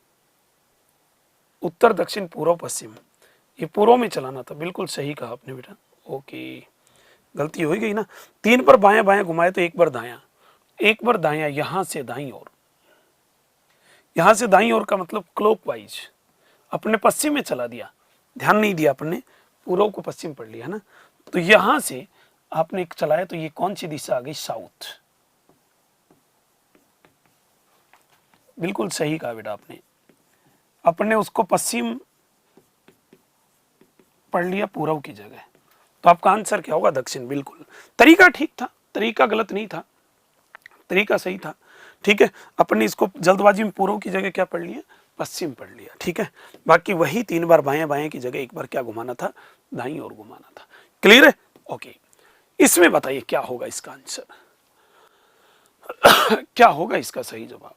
उत्तर दक्षिण पूर्व पश्चिम, ये पूर्व में चलाना था, बिल्कुल सही कहा आपने बेटा। ओके, गलती हो गई ना। 3 पर बायां बायां घुमाए तो एक बार दायां, एक बार दायां, यहां से दाईं ओर, यहां से दाईं ओर का मतलब क्लॉकवाइज, अपने पश्चिम में चला दिया, ध्यान नहीं दिया अपने, पूर्व को पश्चिम पढ़ लिया ना। तो यहां से आपने चलाया तो ये कौन सी दिशा आ गई? साउथ। बिल्कुल सही कहा बेटा आपने, अपने उसको पश्चिम पढ़ लिया पूर्व की जगह, तो आपका आंसर क्या होगा? दक्षिण। बिल्कुल, तरीका ठीक था, तरीका गलत नहीं था, तरीका सही था। ठीक है, अपने इसको जल्दबाजी में पूर्व की जगह क्या पढ़ लिया? पश्चिम पढ़ लिया। ठीक है, बाकी वही 3 बार बाएं बाएं की जगह एक बार क्या घुमाना था? दाईं ओर घुमाना था। क्लियर है? ओके, इसमें बताइए क्या होगा इसका आंसर? क्या होगा इसका सही जवाब?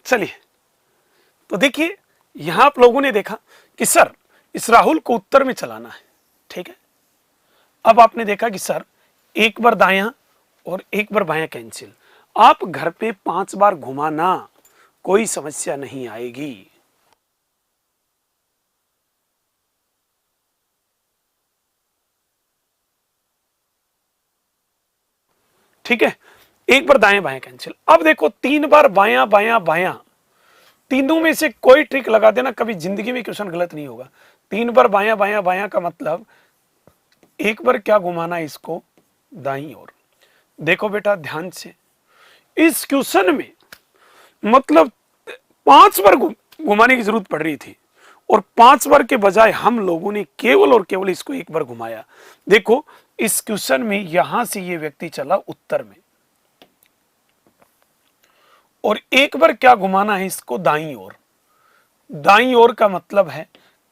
चलिए, तो देखिए यहां आप लोगों ने देखा कि सर इस राहुल को उत्तर में चलाना है। ठीक है, अब आपने देखा कि सर एक बार दायां और एक बार बायां कैंसिल, आप घर पे 5 बार घुमाना, कोई समस्या नहीं आएगी। ठीक है, एक बार दाएं बायां कैंसिल। अब देखो 3 बार बायां बायां बायां, तीनों में से कोई ट्रिक लगा देना, कभी जिंदगी में क्वेश्चन गलत नहीं होगा। 3 बार बायां बायां बायां का मतलब एक बार क्या घुमाना है इसको? दाईं ओर। देखो बेटा ध्यान से, इस क्वेश्चन में मतलब 5 बार घुमाने की जरूरत पड़ रही थी और 5 बार के बजाय हम लोगों ने केवल और केवल इसको एक बार घुमाया। देखो इस क्वेश्चन में यहां से ये व्यक्ति चला उत्तर में, और एक बार क्या घुमाना है इसको दाईं ओर। दाईं ओर का मतलब है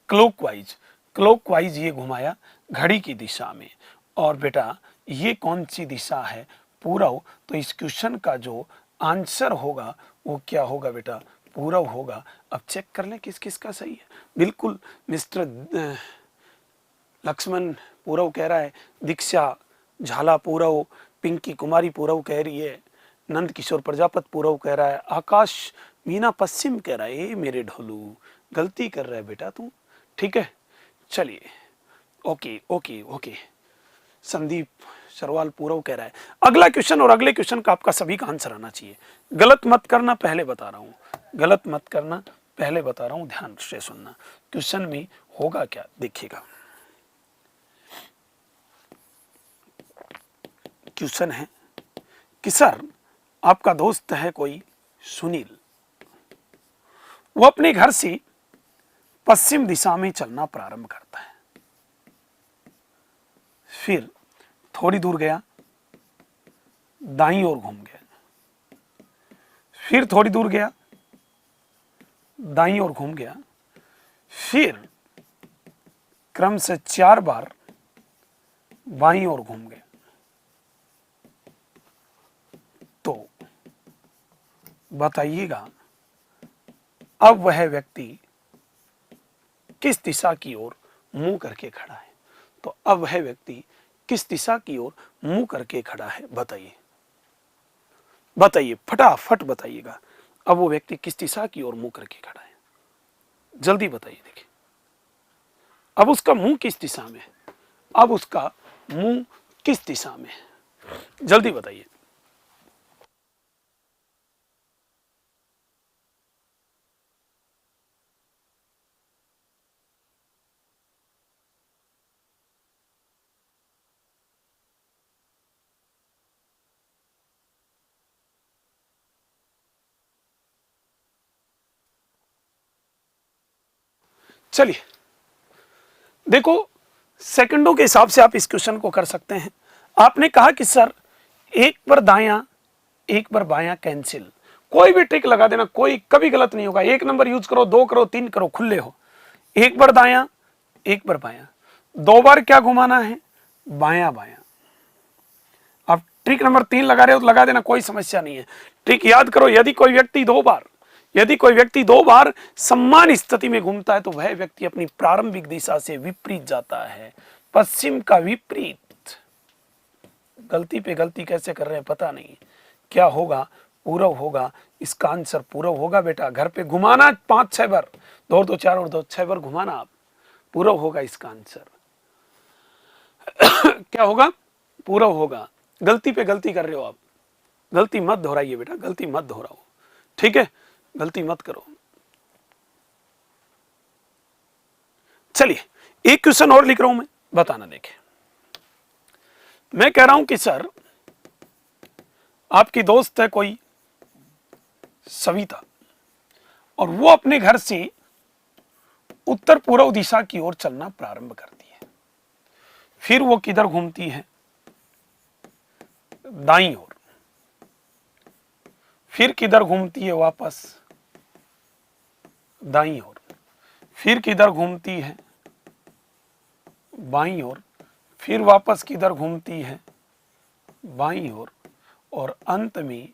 क्लॉकवाइज, क्लॉकवाइज ये घुमाया घड़ी की दिशा में। और बेटा ये कौन सी दिशा है, पूरब। तो इस क्वेश्चन का जो आंसर होगा वो क्या होगा बेटा, पूरब होगा। अब चेक कर लें किस किस का सही है। बिल्कुल मिस्टर लक्ष्मण पूरब कह रहा है, दीक्षा झाला पूरब, पिंकी कुमारी पूरब कह रही है, नंद किशोर प्रजापत पूरब कह रहा है, आकाश मीना पश्चिम कह रहा है। ए मेरे ढोलू गलती कर रहा है बेटा तू, ठीक है। चलिए okay okay okay. Sandeep Sarwal पूरब कह रहा है। अगला क्वेश्चन और अगले क्वेश्चन का आपका सभी का आंसर आना चाहिए। गलत मत करना, पहले बता रहा हूं, गलत मत करना, पहले बता रहा हूं, ध्यान से सुनना। क्वेश्चन में होगा क्या देखिएगा। क्वेश्चन है कि सर आपका दोस्त है कोई सुनील, वो अपने घर से पश्चिम दिशा में चलना प्रारंभ करता है, फिर थोड़ी दूर गया, दाईं ओर घूम गया, फिर थोड़ी दूर गया, दाईं ओर घूम गया, फिर क्रम से 4 बार बाईं ओर घूम गया। तो बताइएगा अब वह व्यक्ति किस दिशा की ओर मुंह करके खड़ा है। तो अब वह व्यक्ति किस दिशा की ओर मुंह करके खड़ा है, बताइए बताइए, फटाफट बताइएगा। अब वो व्यक्ति किस दिशा की ओर मुंह करके खड़ा है, जल्दी बताइए। देखिए अब उसका मुंह किस दिशा में है, अब उसका मुंह किस दिशा में है, जल्दी बताइए। चलिए देखो, सेकंडों के हिसाब से आप इस क्वेश्चन को कर सकते हैं। आपने कहा कि सर एक बार दायां एक बार बायां कैंसिल, कोई भी ट्रिक लगा देना, कोई कभी गलत नहीं होगा। 1 नंबर यूज करो, 2 करो, 3 करो, खुले हो। एक बार दायां एक बार बायां, 2 बार क्या घुमाना है, बायां बायां। आप ट्रिक नंबर 3 लगा रहे हो तो लगा देना, कोई समस्या नहीं है। ट्रिक याद करो, यदि कोई व्यक्ति दो बार समान स्थिति में घूमता है तो वह व्यक्ति अपनी प्रारंभिक दिशा से विपरीत जाता है, पश्चिम का विपरीत। गलती पे गलती कैसे कर रहे हैं पता नहीं, क्या होगा, पूरब होगा। इसका आंसर पूरब होगा बेटा। घर पे घुमाना 5-6 बार, 2 2 4 और 2 6 बार घुमाना, आप पूरब होगा इसका आंसर। क्या होगा, पूरब होगा। गलती पे गलती कर रहे हो आप, गलती मत दोहराइए बेटा, गलती मत दोहराओ, ठीक है, गलती मत करो। चलिए एक क्वेश्चन और लिख रहा हूं मैं, बताना। देखें मैं कह रहा हूं कि सर आपकी दोस्त है कोई सविता, और वो अपने घर से उत्तर पूर्व दिशा की ओर चलना प्रारंभ करती है, फिर वो किधर घूमती है, दाईं ओर, फिर किधर घूमती है वापस, दाईं ओर, फिर किधर घूमती है, बाईं ओर, फिर वापस किधर घूमती है, बाईं ओर, और अंत में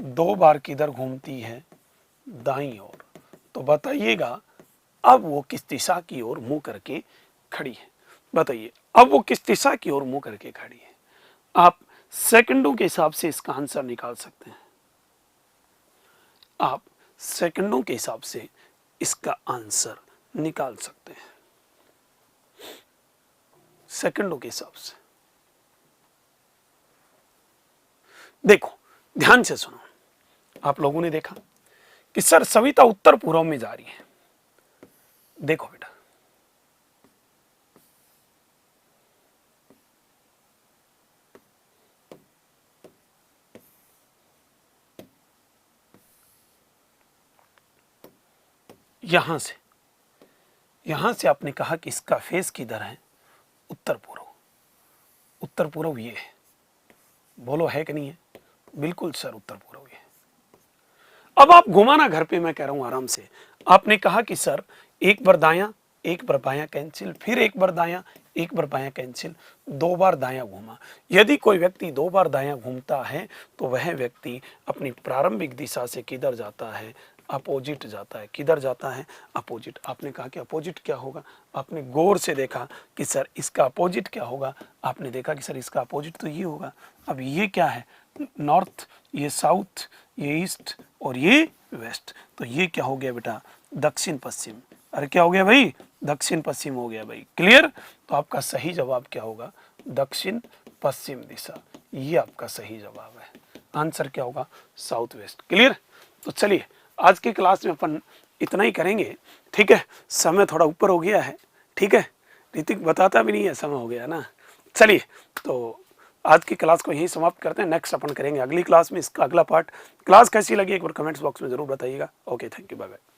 2 बार किधर घूमती है, दाईं ओर। तो बताइएगा अब वो किस दिशा की ओर मुंह करके खड़ी है, बताइए अब वो किस दिशा की ओर मुंह करके खड़ी है। आप सेकंडों के हिसाब से इसका आंसर निकाल सकते हैं, आप सेकंडों के हिसाब से इसका आंसर निकाल सकते हैं, सेकंडों के हिसाब से। देखो ध्यान से सुनो, आप लोगों ने देखा कि सर सविता उत्तर पूर्व में जा रही है। देखो बेटा यहां से आपने कहा कि इसका फेस किधर है, उत्तर पूर्व। उत्तर पूर्व ये है, बोलो है कि नहीं है, बिल्कुल सर उत्तर पूर्व ये है। अब आप घुमाना घर पे, मैं कह रहा हूं आराम से। आपने कहा कि सर एक बार दायां, एक बार बायां कैंसिल, फिर एक बार दायां, एक बार बायां कैंसिल, 2 बार दायां घूमा। यदि कोई व्यक्ति 2 बार दायां घूमता है तो वह व्यक्ति अपनी प्रारंभिक दिशा से किधर जाता है? अपोजिट जाता है। किधर जाता है? अपोजिट। आपने कहा कि अपोजिट क्या होगा? आपने गौर से देखा कि सर इसका अपोजिट क्या होगा? आपने देखा कि सर इसका अपोजिट तो ये होगा। अब ये क्या है? नॉर्थ, ये साउथ, ये ईस्ट और ये वेस्ट। तो ये क्या हो गया बेटा? दक्षिण पश्चिम। अरे क्या हो गया भाई? दक्षिण पश्चिम हो गया भाई। क्लियर? तो आपका सही जवाब क्या होगा? दक्षिण पश्चिम दिशा। ये आपका सही जवाब है। आंसर क्या होगा? South west. क्लियर? तो चलिए आज की क्लास में अपन इतना ही करेंगे, ठीक है? समय थोड़ा ऊपर हो गया है, ठीक है? ऋतिक बताता भी नहीं है समय हो गया ना। चलिए तो आज की क्लास को यहीं समाप्त करते हैं। नेक्स्ट अपन करेंगे अगली क्लास में इसका अगला पार्ट। क्लास कैसी लगी एक बार कमेंट्स बॉक्स में जरूर बताइएगा। Okay, thank you, bye bye.